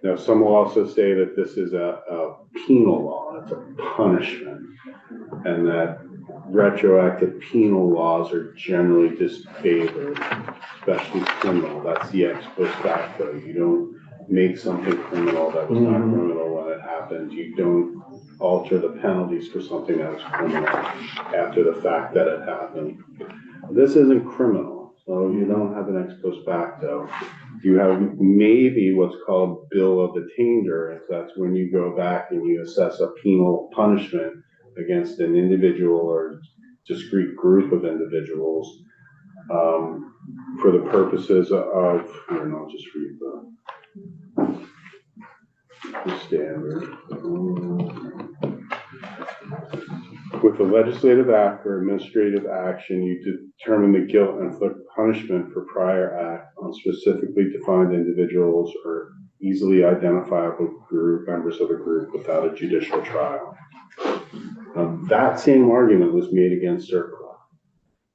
Now, some will also say that this is a penal law, it's a punishment, and that retroactive penal laws are generally disfavored, especially criminal. That's the ex post facto. You don't make something criminal that was not criminal when it happened. You don't alter the penalties for something that was criminal after the fact that it happened. This isn't criminal, so you don't have an ex post facto. You have maybe what's called bill of attainder, if that's when you go back and you assess a penal punishment against an individual or discrete group of individuals for the purposes of, I'll just read the standard. With a legislative act or administrative action, you determine the guilt and inflict punishment for prior act on specifically defined individuals or easily identifiable group members of a group without a judicial trial. That same argument was made against CERCLA,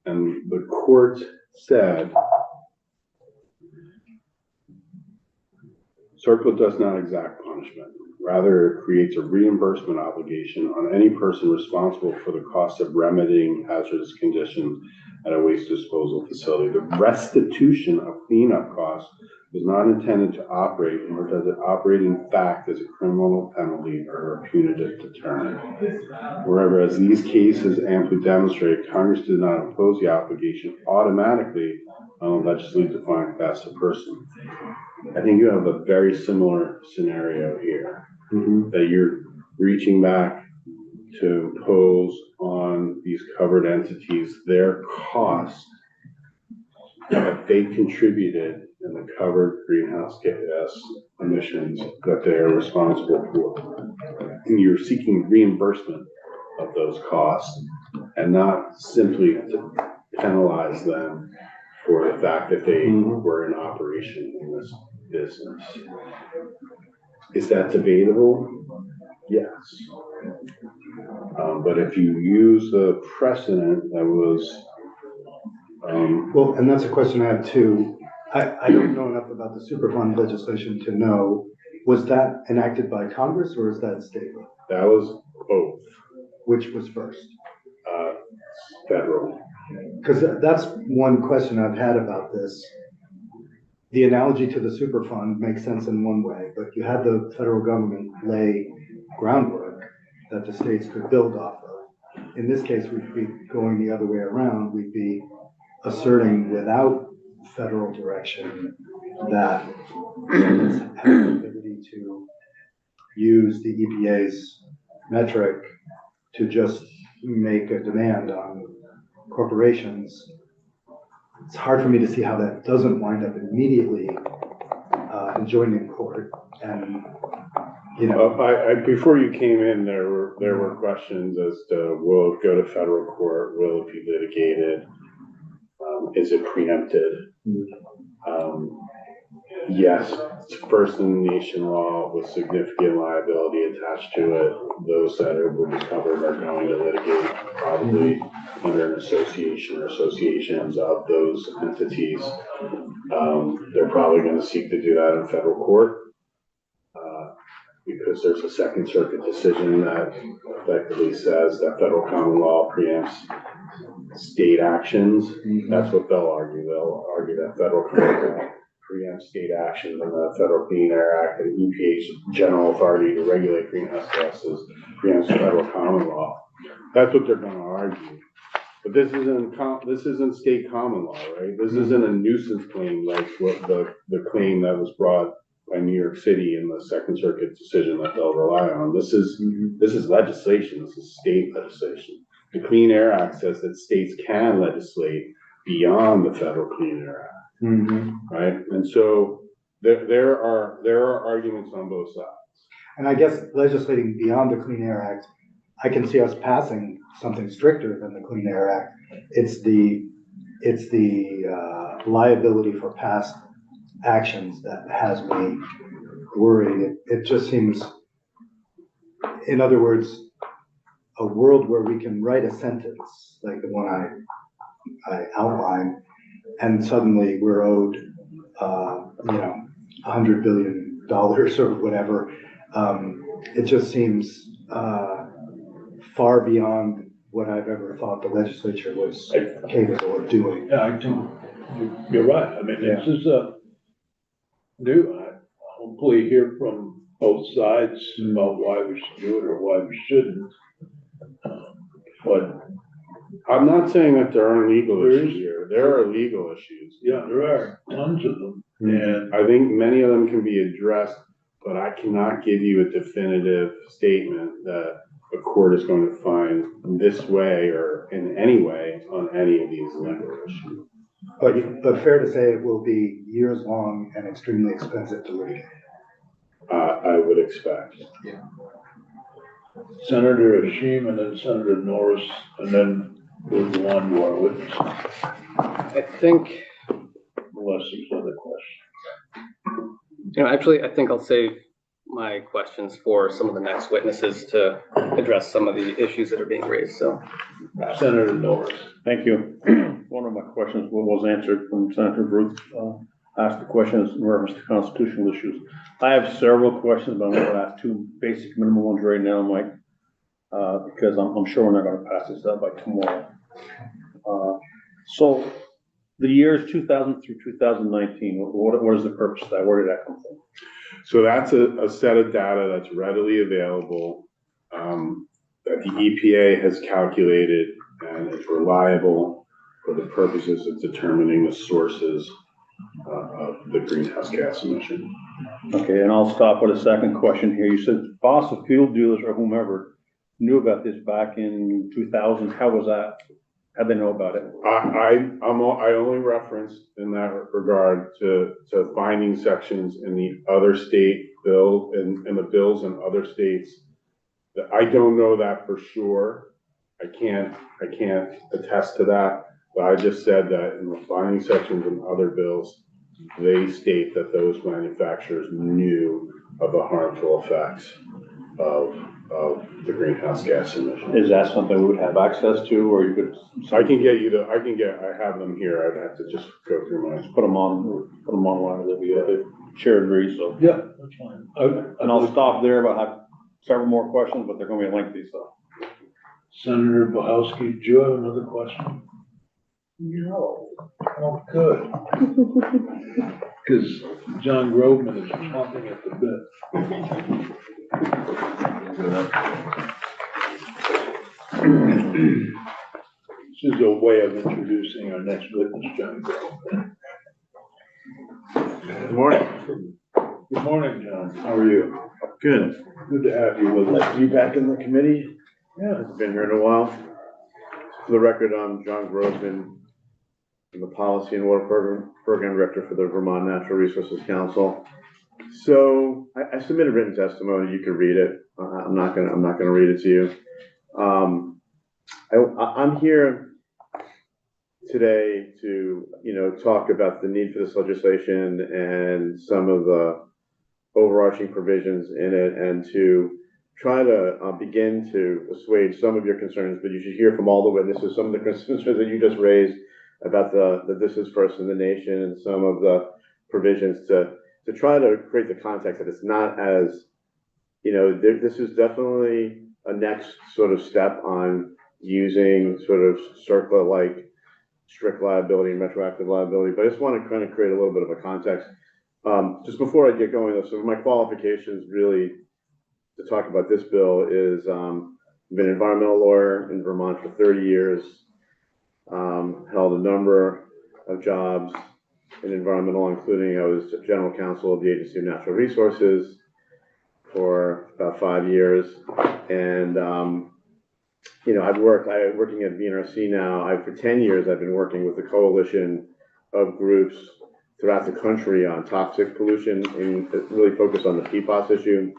and the court said CERCLA does not exact punishment. Rather, it creates a reimbursement obligation on any person responsible for the cost of remedying hazardous conditions at a waste disposal facility. The restitution of cleanup costs is not intended to operate, nor does it operate in fact as a criminal penalty or a punitive deterrent. Whereas these cases amply demonstrate Congress did not impose the obligation automatically on a legislatively defined class of person. I think you have a very similar scenario here, that you're reaching back to impose on these covered entities their cost that they contributed in the covered greenhouse gas emissions that they are responsible for. And you're seeking reimbursement of those costs and not simply to penalize them for the fact that they were in operation in this business. Is that debatable? Yes. But if you use the precedent that was Well, and that's a question I have too. I don't know enough about the Superfund legislation to know, was that enacted by Congress or is that state law? that was both Which was first? federal. Because that's one question I've had about this. The analogy to the Superfund makes sense in one way, but you had the federal government lay groundwork that the states could build off of. In this case, we'd be going the other way around. We'd be asserting without federal direction that states have the ability to use the EPA's metric to just make a demand on corporations. It's hard for me to see how that doesn't wind up immediately joining court. And Before you came in, there were questions as to will it go to federal court? Will it be litigated? Is it preempted? Yes, it's first in the nation law with significant liability attached to it. Those that will be covered are going to litigate, probably under an association or associations of those entities. They're probably going to seek to do that in federal court because there's a Second Circuit decision that effectively says that federal common law preempts state actions. That's what they'll argue. They'll argue that federal common law preempts state actions in the Federal Clean Air Act and EPA's general authority to regulate greenhouse gases preempts federal common law. That's what they're going to argue. But this isn't state common law, right? This isn't a nuisance claim like what the claim that was brought by New York City in the Second Circuit decision that they'll rely on. This is legislation. This is state legislation. The Clean Air Act says that states can legislate beyond the Federal Clean Air Act. Right, and so there are arguments on both sides. And I guess legislating beyond the Clean Air Act, I can see us passing something stricter than the Clean Air Act. It's the liability for past actions that has me worried. It just seems, in other words, a world where we can write a sentence like the one I outlined, and suddenly we're owed, $100 billion or whatever. It just seems far beyond what I've ever thought the legislature was capable of doing. Yeah, I think you're right. I mean, this is new. I hopefully hear from both sides about why we should do it or why we shouldn't. But I'm not saying that there aren't legal issues here. There are legal issues. yeah, there are tons of them. And I think many of them can be addressed, but I cannot give you a definitive statement that a court is going to find this way or in any way on any of these legal issues. But fair to say it will be years long and extremely expensive to litigate. I would expect. Yeah. Senator Hashim and then Senator Norris, and then we'll go on to our witnesses, I think, unless there's other questions. actually, I think I'll save my questions for some of the next witnesses to address some of the issues that are being raised, so. Senator Norris. Thank you. One of my questions was answered when Senator Ruth asked the questions in reference to constitutional issues. I have several questions, but I'm going to ask two basic minimum ones right now, Mike, because I'm sure we're not going to pass this up by tomorrow. So the years 2000 through 2019, what is the purpose of that? Where did that come from? So that's a set of data that's readily available, that the EPA has calculated and is reliable for the purposes of determining the sources of the greenhouse gas emission. Okay, and I'll stop with a second question here. You said fossil fuel dealers or whomever knew about this back in 2000. How was that? How'd they know about it? I only referenced in that regard to finding sections in the other state bill, in the bills in other states. That I don't know that for sure. I can't attest to that, but I just said that in the finding sections in other bills, they state that those manufacturers knew of the harmful effects of the greenhouse gas emission. Is that something we would have access to, or you could? I have them here. I'd have to just go through mine. Put them online, that the chair agrees, so. Yeah, that's fine. And I'll stop there, but I have several more questions, but they're gonna be lengthy, so. Senator Bohowski, do you have another question? No. Oh, good. Because John Groveman is chomping at the bit. This is a way of introducing our next witness, John Groveman. Good morning. Good morning, John. How are you? Good. Good to have you with us. You back in the committee? Yeah. I've been here in a while. For the record, I'm John Groveman. I'm the Policy and Water Program Director for the Vermont Natural Resources Council. So I submitted written testimony. You can read it. I'm not gonna read it to you. I'm here today to, talk about the need for this legislation and some of the overarching provisions in it, and to try to begin to assuage some of your concerns. But you should hear from all the witnesses some of the concerns that you just raised about that this is first in the nation, and some of the provisions to try to create the context that it's not as, this is definitely a next sort of step on using sort of CERCLA-like strict liability and retroactive liability. But I just want to kind of create a little bit of a context. Just before I get going though, so my qualifications really to talk about this bill is, I've been an environmental lawyer in Vermont for 30 years, held a number of jobs in environmental, including I was general counsel of the Agency of Natural Resources for about 5 years. And, I'm working at VNRC now. For 10 years, I've been working with a coalition of groups throughout the country on toxic pollution, and really focused on the PFAS issue.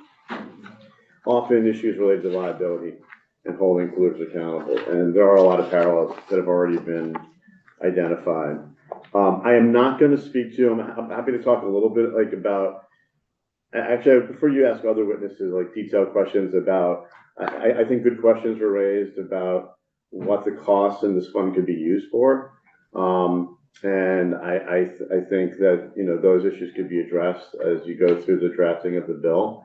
Often issues related to liability and holding polluters accountable. And there are a lot of parallels that have already been identified. I am not going to speak to, I'm happy to talk a little bit about, actually I prefer you ask other witnesses detailed questions about, I think good questions were raised about what the costs in this fund could be used for. And I think that, those issues could be addressed as you go through the drafting of the bill.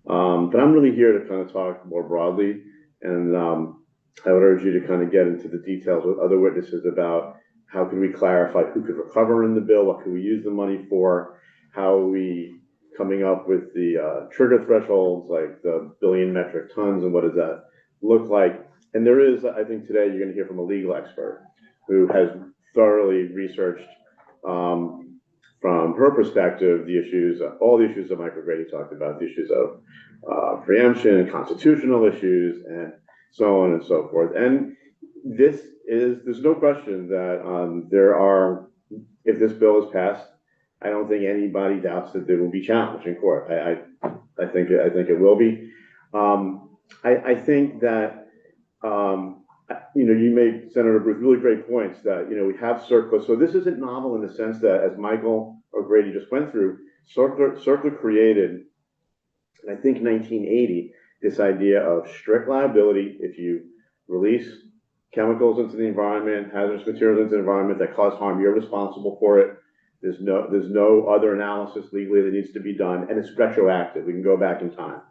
But I'm really here to kind of talk more broadly, and I would urge you to kind of get into the details with other witnesses about how can we clarify who could recover in the bill, what can we use the money for, how are we coming up with the trigger thresholds, like the billion metric tons, and what does that look like. And there is, I think today you're going to hear from a legal expert who has thoroughly researched from her perspective the issues, all the issues that Mike O'Grady talked about, the issues of preemption and constitutional issues and so on and so forth. And there's no question that if this bill is passed, I don't think anybody doubts that there will be challenge in court. I think it will be. I think that, you made, Senator Bruce, really great points that, we have CERCLA. So this isn't novel in the sense that, as Michael O'Grady just went through, CERCLA created, I think 1980, this idea of strict liability if you release chemicals into the environment, hazardous materials into the environment that cause harm, you're responsible for it. There's no other analysis legally that needs to be done, and it's retroactive. We can go back in time.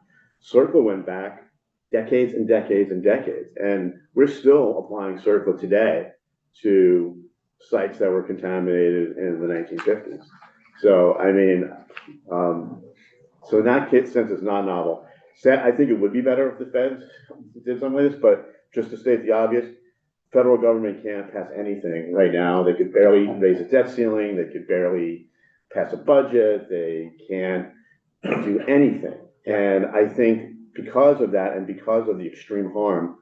CERCLA went back decades and decades and decades, and we're still applying CERCLA today to sites that were contaminated in the 1950s. So, I mean, so in that sense, it's not novel. I think it would be better if the feds did some of this, but just to state the obvious, federal government can't pass anything right now. They could barely raise a debt ceiling. They could barely pass a budget. They can't do anything. And I think because of that and because of the extreme harm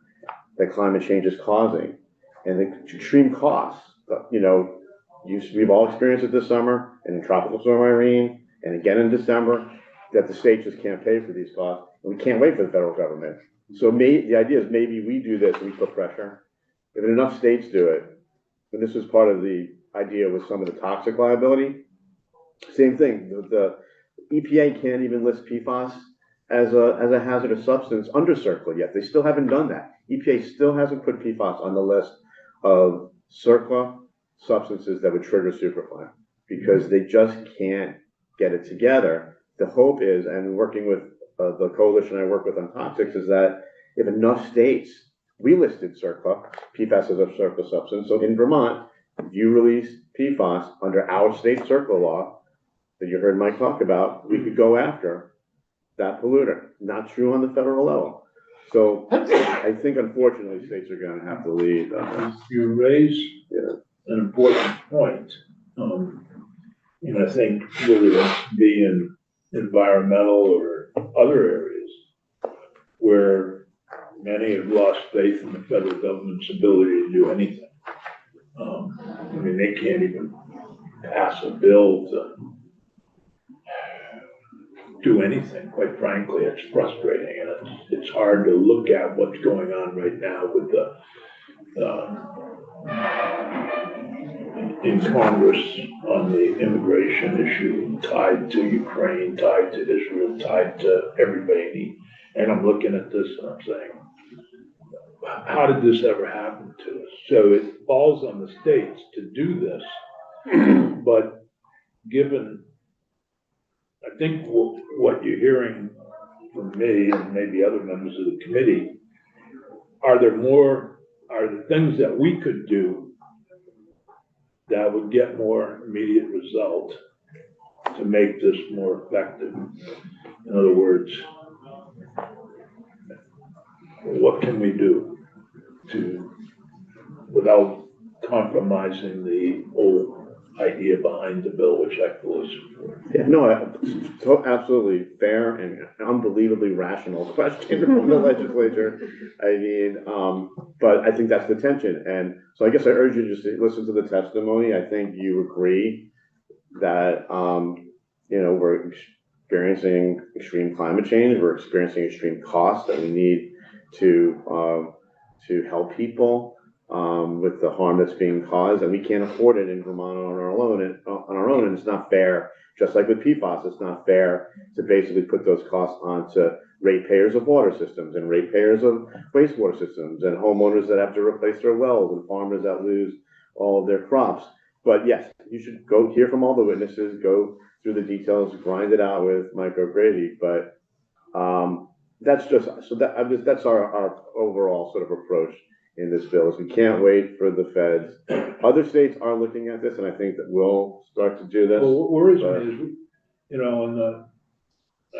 that climate change is causing and the extreme costs, we've all experienced it this summer and in Tropical Storm Irene and again in December, that the state just can't pay for these costs. And we can't wait for the federal government. So the idea is maybe we do this, we put pressure. If enough states do it, and this was part of the idea with some of the toxic liability, same thing. The EPA can't even list PFAS as a hazardous substance under CERCLA yet. They still haven't done that. EPA still hasn't put PFAS on the list of CERCLA substances that would trigger superfly because they just can't get it together. The hope is, and working with the coalition I work with on toxics, is that if enough states, we listed CERCLA, PFAS as a CERCLA substance. So in Vermont, if you release PFAS under our state CERCLA law that you heard Mike talk about, we could go after that polluter. Not true on the federal level. So I think unfortunately states are going to have to lead on this. You raise an important point. I think whether it be in environmental or other areas where many have lost faith in the federal government's ability to do anything. They can't even pass a bill to do anything, quite frankly. It's frustrating, and it's hard to look at what's going on right now with in Congress on the immigration issue tied to Ukraine, tied to Israel, tied to everybody. And I'm looking at this and I'm saying, how did this ever happen to us? So it falls on the states to do this, but given, I think what you're hearing from me and maybe other members of the committee, are the things that we could do that would get more immediate result to make this more effective? In other words, what can we do without compromising the whole idea behind the bill, which I fully support? Yeah, no, so absolutely fair and unbelievably rational question from the legislature. But I think that's the tension. And so I guess I urge you to just listen to the testimony. I think you agree that, we're experiencing extreme climate change. We're experiencing extreme costs that we need to help people with the harm that's being caused, and we can't afford it in Vermont on our own, and it's not fair. Just like with PFAS, it's not fair to basically put those costs onto ratepayers of water systems and ratepayers of wastewater systems and homeowners that have to replace their wells and farmers that lose all of their crops. But yes, you should go hear from all the witnesses, go through the details, grind it out with Mike O'Grady. But that's our overall sort of approach in this bill. Is we can't wait for the feds. Other states are looking at this, and I think that we'll start to do this. Well, what worries me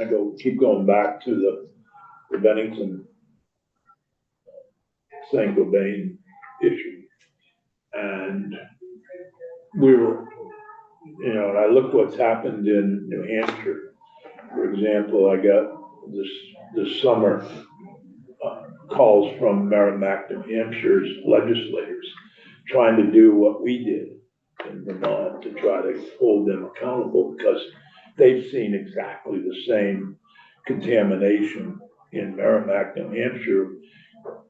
is, keep going back to the Bennington Saint-Gobain issue, and and I look what's happened in New Hampshire. For example, I got this summer calls from Merrimack, New Hampshire's legislators trying to do what we did in Vermont to try to hold them accountable, because they've seen exactly the same contamination in Merrimack, New Hampshire.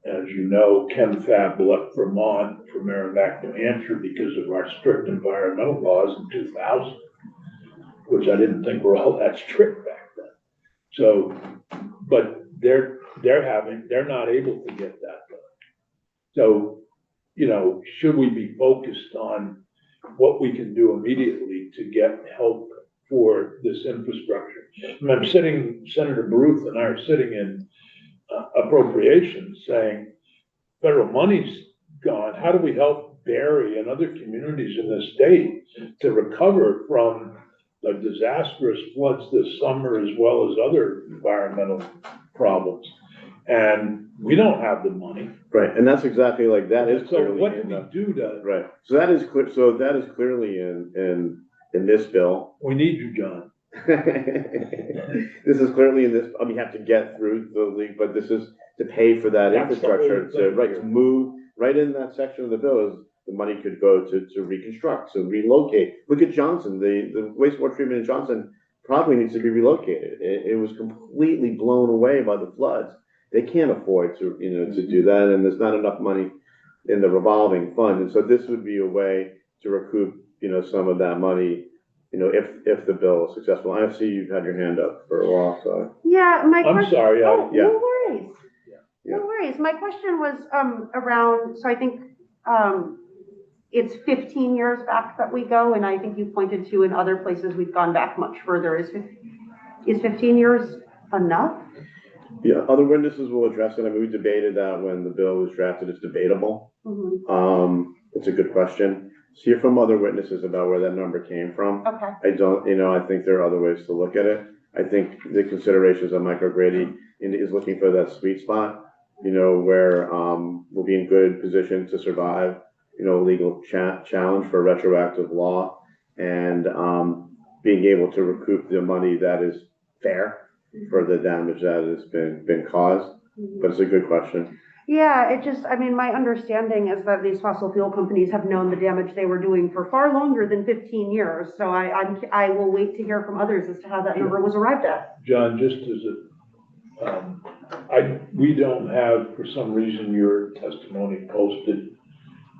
As you know, ChemFab left Vermont for Merrimack, New Hampshire because of our strict environmental laws in 2000, which I didn't think were all that strict back then. So, but they're not able to get that done. So, should we be focused on what we can do immediately to get help for this infrastructure? And Senator Baruth and I are sitting in appropriations saying, federal money's gone, how do we help Barry and other communities in this state to recover from the disastrous floods this summer as well as other environmental problems? And we don't have the money. Right, and that's exactly like, that is So clearly what in do we the, do to, right, so that is clear, so that is clearly in this bill. we need you, John. This is clearly in this, we have to get through the league, but this is to pay for that That's the whole infrastructure, to, thing right, here. to move, right in that section of the bill is, the money could go to reconstruct, to relocate. Look at Johnson, the wastewater treatment in Johnson probably needs to be relocated. It was completely blown away by the floods. They can't afford to, to do that, and there's not enough money in the revolving fund. And so this would be a way to recoup, some of that money, if the bill is successful. I see you've had your hand up for a while, so. Yeah, my I'm question. sorry, Oh, yeah. no worries. Yeah. No worries. My question was, around, so I think, it's 15 years back that we go, and I think you pointed to in other places we've gone back much further. Is 15 years enough? Yeah, other witnesses will address it. I mean, we debated that when the bill was drafted. It's debatable. Mhm. It's a good question. Hear from other witnesses about where that number came from. Okay. I don't, I think there are other ways to look at it. I think the considerations that Mike O'Grady is looking for that sweet spot, where, we'll be in good position to survive, legal challenge for retroactive law and, being able to recoup the money that is fair for the damage that has been caused. But it's a good question. Yeah, my understanding is that these fossil fuel companies have known the damage they were doing for far longer than 15 years. So I will wait to hear from others as to how that number was arrived at. John, just as we don't have, for some reason, your testimony posted.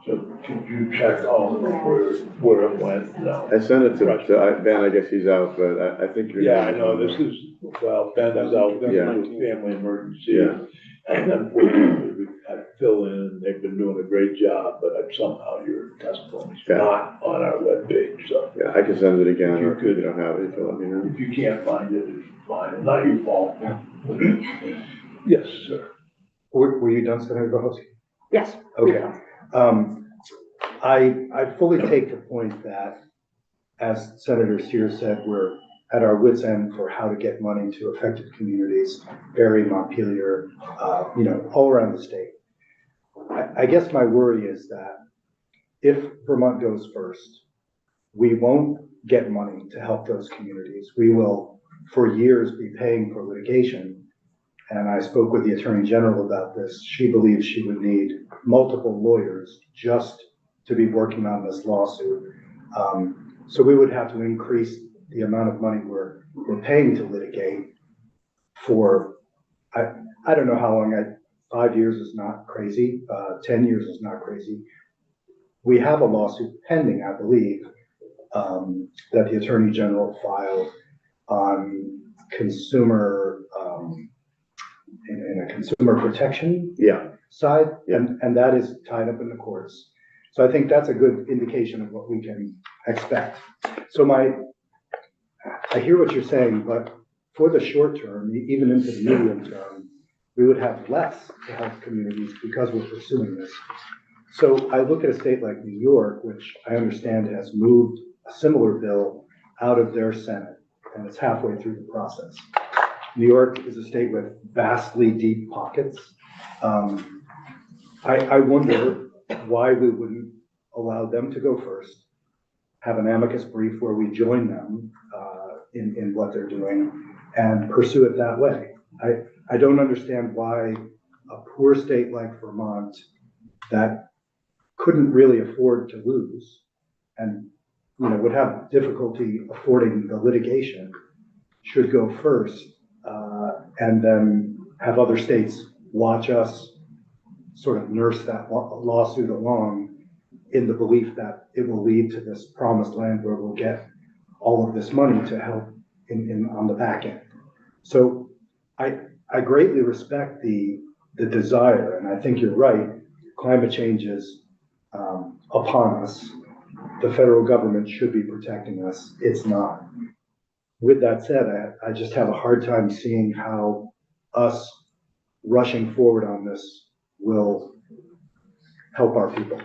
So could you check on where it went? No. I sent it to Ben, I guess he's out, but I think you're. Yeah, I know, this is, Ben is out, with Yeah. family emergency. Yeah. And unfortunately, we've had to fill in, and they've been doing a great job, but somehow your testimony's Yeah. not on our webpage, so. Yeah, I can send it again, If you or if could. you don't have it, you can let me know. If you can't find it, it's fine, it's not your fault. Yes, sir. Were you done, Senator Bohosky? Yes. Okay. I fully take the point that, as Senator Sears said, we're at our wits' end for how to get money to affected communities, Barry, Montpelier, all around the state. I guess my worry is that if Vermont goes first, we won't get money to help those communities. We will, for years, be paying for litigation. And I spoke with the Attorney General about this. She believes she would need multiple lawyers just to be working on this lawsuit. So we would have to increase the amount of money we're paying to litigate for, I don't know how long, 5 years is not crazy, 10 years is not crazy. We have a lawsuit pending, I believe, that the Attorney General filed on consumer, in a consumer protection side, and that is tied up in the courts. So I think that's a good indication of what we can expect. So I hear what you're saying, but for the short term, even into the medium term, we would have less to help communities because we're pursuing this. So I look at a state like New York, which I understand has moved a similar bill out of their Senate, and it's halfway through the process. New York is a state with vastly deep pockets. I wonder why we wouldn't allow them to go first, have an amicus brief where we join them in what they're doing and pursue it that way. I don't understand why a poor state like Vermont that couldn't really afford to lose and would have difficulty affording the litigation should go first and then have other states watch us sort of nurse that lawsuit along in the belief that it will lead to this promised land where we'll get all of this money to help on the back end. So I greatly respect the desire, and I think you're right. Climate change is upon us. The federal government should be protecting us. It's not. With that said, I just have a hard time seeing how us rushing forward on this will help our people.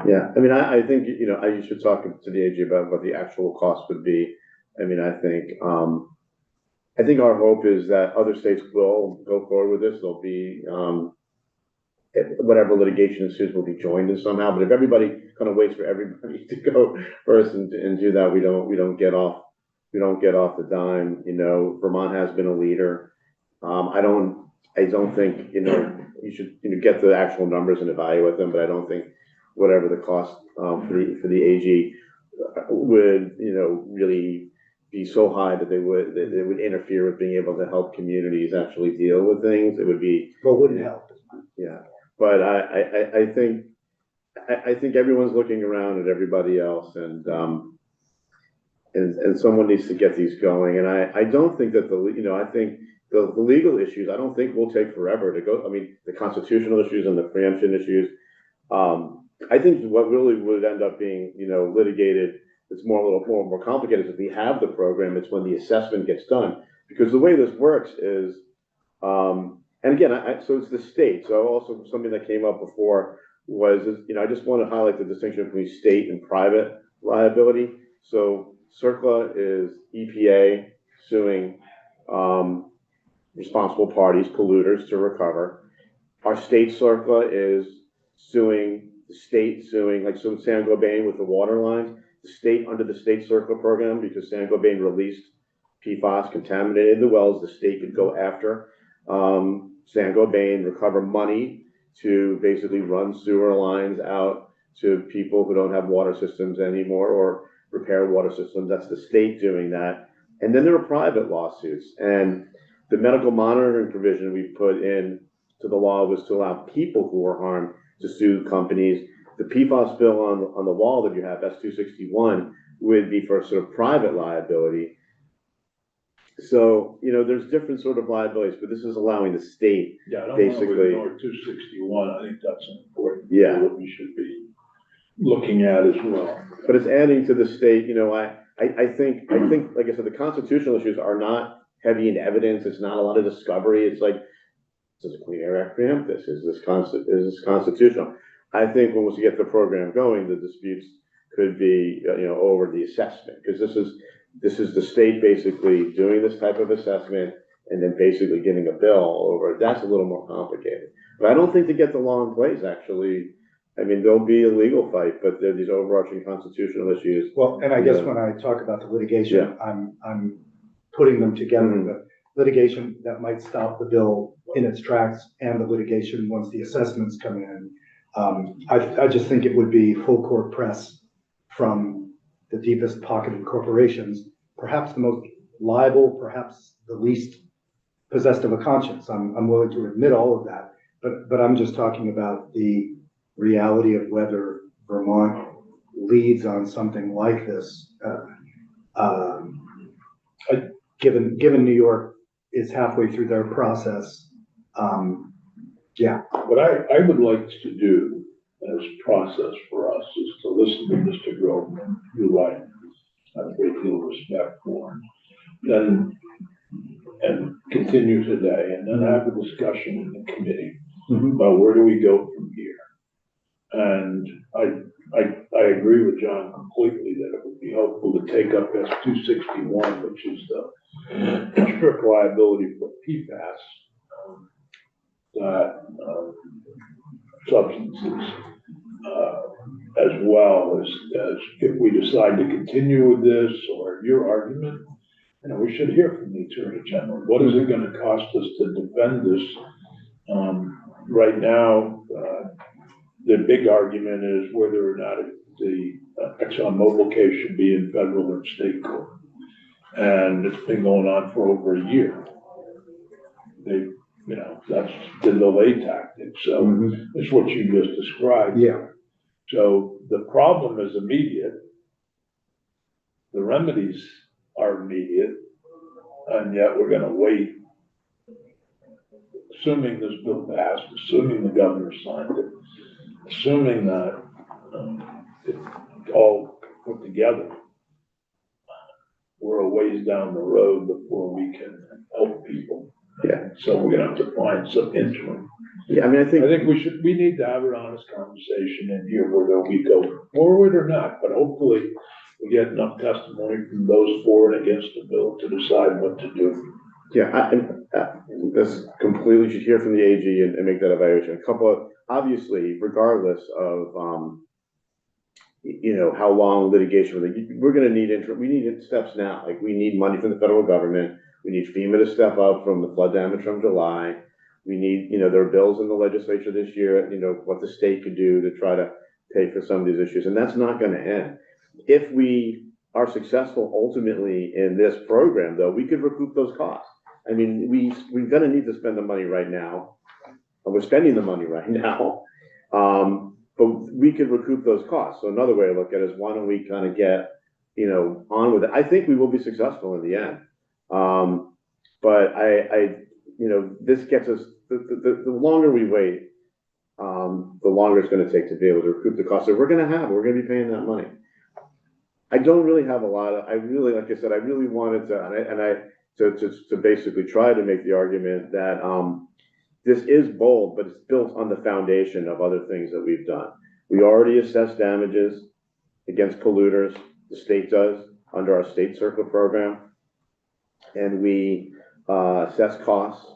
Yeah, I mean, I think, you know, I should talk to the AG about what the actual cost would be. I mean, I think our hope is that other states will go forward with this. There'll be, whatever litigation ensues will be joined in somehow. But if everybody kind of waits for everybody to go first and do that, we don't get off the dime. You know, Vermont has been a leader. I don't think, you know, you should, you know, get the actual numbers and evaluate them, but I don't think whatever the cost for the AG would, you know, really be so high that they would interfere with being able to help communities actually deal with things. It would be, well, wouldn't help. yeah. But I think everyone's looking around at everybody else, and someone needs to get these going. And I don't think that I think the legal issues, I don't think will take forever to go. I mean, the constitutional issues and the preemption issues. I think what really would end up being, you know, litigated, it's a little more complicated, is if we have the program, it's when the assessment gets done. Because the way this works is, and again, so it's the state. So also something that came up before was, you know, I just want to highlight the distinction between state and private liability. So CERCLA is EPA suing responsible parties, polluters, to recover. Our state CERCLA is suing the state, like so Saint-Gobain with the water lines, the state under the state CERCLA program, because Saint-Gobain released PFAS, contaminated the wells, the state could go after Saint-Gobain, recover money to basically run sewer lines out to people who don't have water systems anymore, or repair water systems. That's the state doing that. And then there are private lawsuits. And the medical monitoring provision we put in to the law was to allow people who were harmed to sue companies. The PFAS bill on the wall that you have, that's 261, would be for sort of private liability. So, you know, there's different sort of liabilities, but this is allowing the state, Yeah, I don't basically. want to ignore 261. I think that's an important. Yeah. That we should be looking at as well. But it's adding to the state, you know, I think, like I said, the constitutional issues are not heavy in evidence. It's not a lot of discovery. It's like, does the Clean Air Act preempt this? Is this constitutional? I think once we get the program going, the disputes could be, you know, over the assessment, because this is the state basically doing this type of assessment and then basically getting a bill over it. That's a little more complicated. But I don't think to get the law in place, actually, I mean, there'll be a legal fight, but there are these overarching constitutional issues. Well, and I guess when I talk about the litigation, I'm putting them together. The litigation that might stop the bill in its tracks and the litigation once the assessments come in. I just think it would be full court press from the deepest pocketed corporations, perhaps the most liable, perhaps the least possessed of a conscience. I'm willing to admit all of that, but I'm just talking about the reality of whether Vermont leads on something like this. Given New York is halfway through their process, yeah. What I would like to do as process for us is to listen to Mr. Groveman, who I have a great deal of respect for, and continue today, and then have a discussion in the committee about where do we go from here. And I agree with John completely that it would be helpful to take up S-261, which is the strict liability for PFAS. Substances, as well as if we decide to continue with this, or your argument, you know, we should hear from the Attorney General. What is it going to cost us to defend this? Right now, the big argument is whether or not the ExxonMobil case should be in federal or state court, and it's been going on for over a year. They You know, that's the delay tactic, so it's what you just described. Yeah, So the problem is immediate. The remedies are immediate, and yet we're gonna wait. Assuming this bill passed, assuming the governor signed it, assuming that, it's all put together, we're a ways down the road before we can help people. Yeah. So we're gonna have to find some interim. Yeah, I mean, I I think, think we need to have an honest conversation in here whether we go forward or not, but hopefully we get enough testimony from those for and against the bill to decide what to do. yeah, this completely should hear from the AG and make that evaluation. A couple of, obviously, regardless of, you know, how long litigation, we're gonna need we need steps now. Like, we need money from the federal government. We need FEMA to step up from the flood damage from July. We need, you know, there are bills in the legislature this year, you know, what the state could do to try to pay for some of these issues, and that's not gonna end. If we are successful ultimately in this program, though, we could recoup those costs. I mean, we're gonna need to spend the money right now, and we're spending the money right now. But we could recoup those costs. So another way to look at it is, why don't we kind of get, you know, on with it? I think we will be successful in the end. But you know, this gets us, the longer we wait, the longer it's gonna take to be able to recoup the costs that we're gonna be paying that money. I don't really have a lot of, like I said, I really wanted to basically try to make the argument that, this is bold, but it's built on the foundation of other things that we've done. We already assess damages against polluters, the state does, under our state circle program. And we assess costs,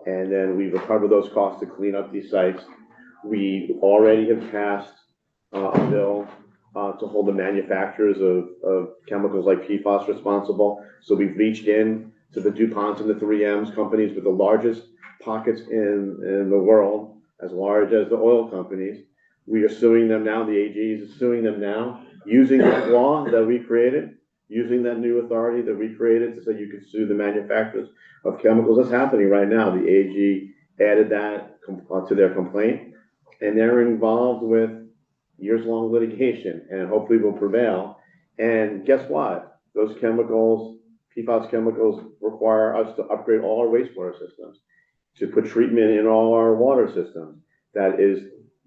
and then we recover those costs to clean up these sites. We already have passed a bill to hold the manufacturers of chemicals like PFAS responsible. So we've reached in to the DuPonts and the 3Ms companies with the largest pockets in the world, as large as the oil companies. We are suing them now, the AG is suing them now, using that law that we created, using that new authority that we created to say you could sue the manufacturers of chemicals. That's happening right now. The AG added that to their complaint, and they're involved with years-long litigation, and hopefully will prevail. And guess what? Those chemicals, PFAS chemicals, require us to upgrade all our wastewater systems, to put treatment in all our water systems. That is,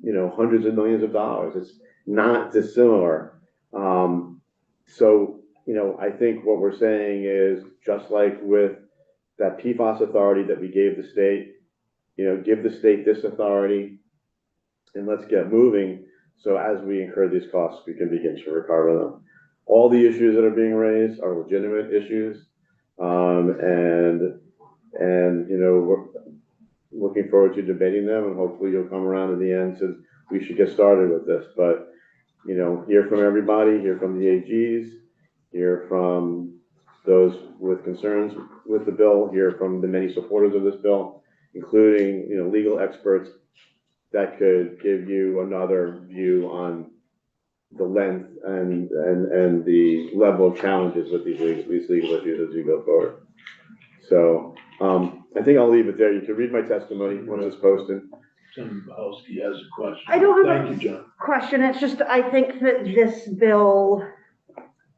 you know, hundreds of millions of dollars. It's not dissimilar. So, you know, I think what we're saying is, just like with that PFAS authority that we gave the state, you know, give the state this authority and let's get moving. So as we incur these costs, we can begin to recover them. All the issues that are being raised are legitimate issues. And you know, we're looking forward to debating them, and hopefully you'll come around in the end to, we should get started with this. But, you know, hear from everybody, hear from the AGs, hear from those with concerns with the bill, hear from the many supporters of this bill, including, you know, legal experts that could give you another view on the length and the level of challenges with these legal issues as you go forward. So, I think I'll leave it there. You can read my testimony when it's posted. Senator Bohowski has a question. I don't have Thank you, John. question. It's just, I think that this bill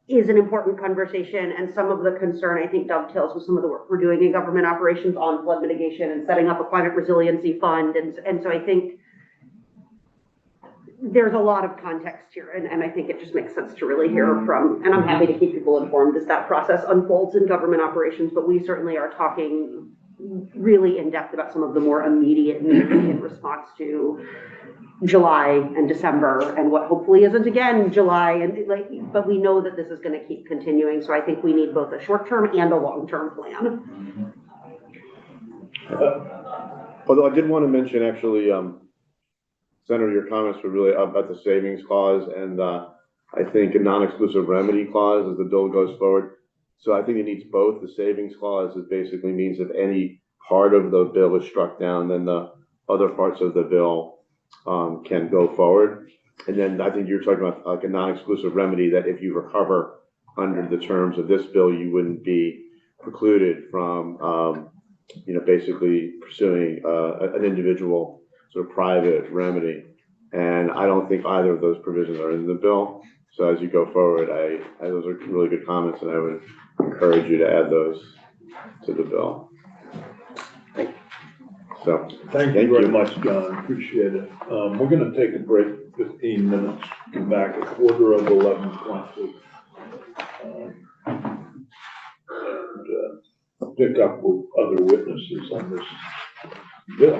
is an important conversation, and some of the concern, I think, dovetails with some of the work we're doing in government operations on flood mitigation and setting up a climate resiliency fund. And so I think there's a lot of context here, and I think it just makes sense to really hear from, and I'm happy to keep people informed as that process unfolds in government operations, but we certainly are talking really in depth about some of the more immediate needs in response to July and December, and what hopefully isn't again July, and like, but we know that this is going to keep continuing, so I think we need both a short-term and a long-term plan. Although I did want to mention, actually, Senator, your comments were really about the savings clause, and I think a non-exclusive remedy clause as the bill goes forward. So I think it needs both. The savings clause, it basically means if any part of the bill is struck down, then the other parts of the bill can go forward. And then I think you're talking about like a non-exclusive remedy, that if you recover under the terms of this bill, you wouldn't be precluded from basically pursuing, an individual sort of private remedy. And I don't think either of those provisions are in the bill. So as you go forward, those are really good comments, and I would encourage you to add those to the bill. So, Thank you very much, John, appreciate it. We're gonna take a break, 15 minutes, come back at 11:15. And pick up with other witnesses on this bill.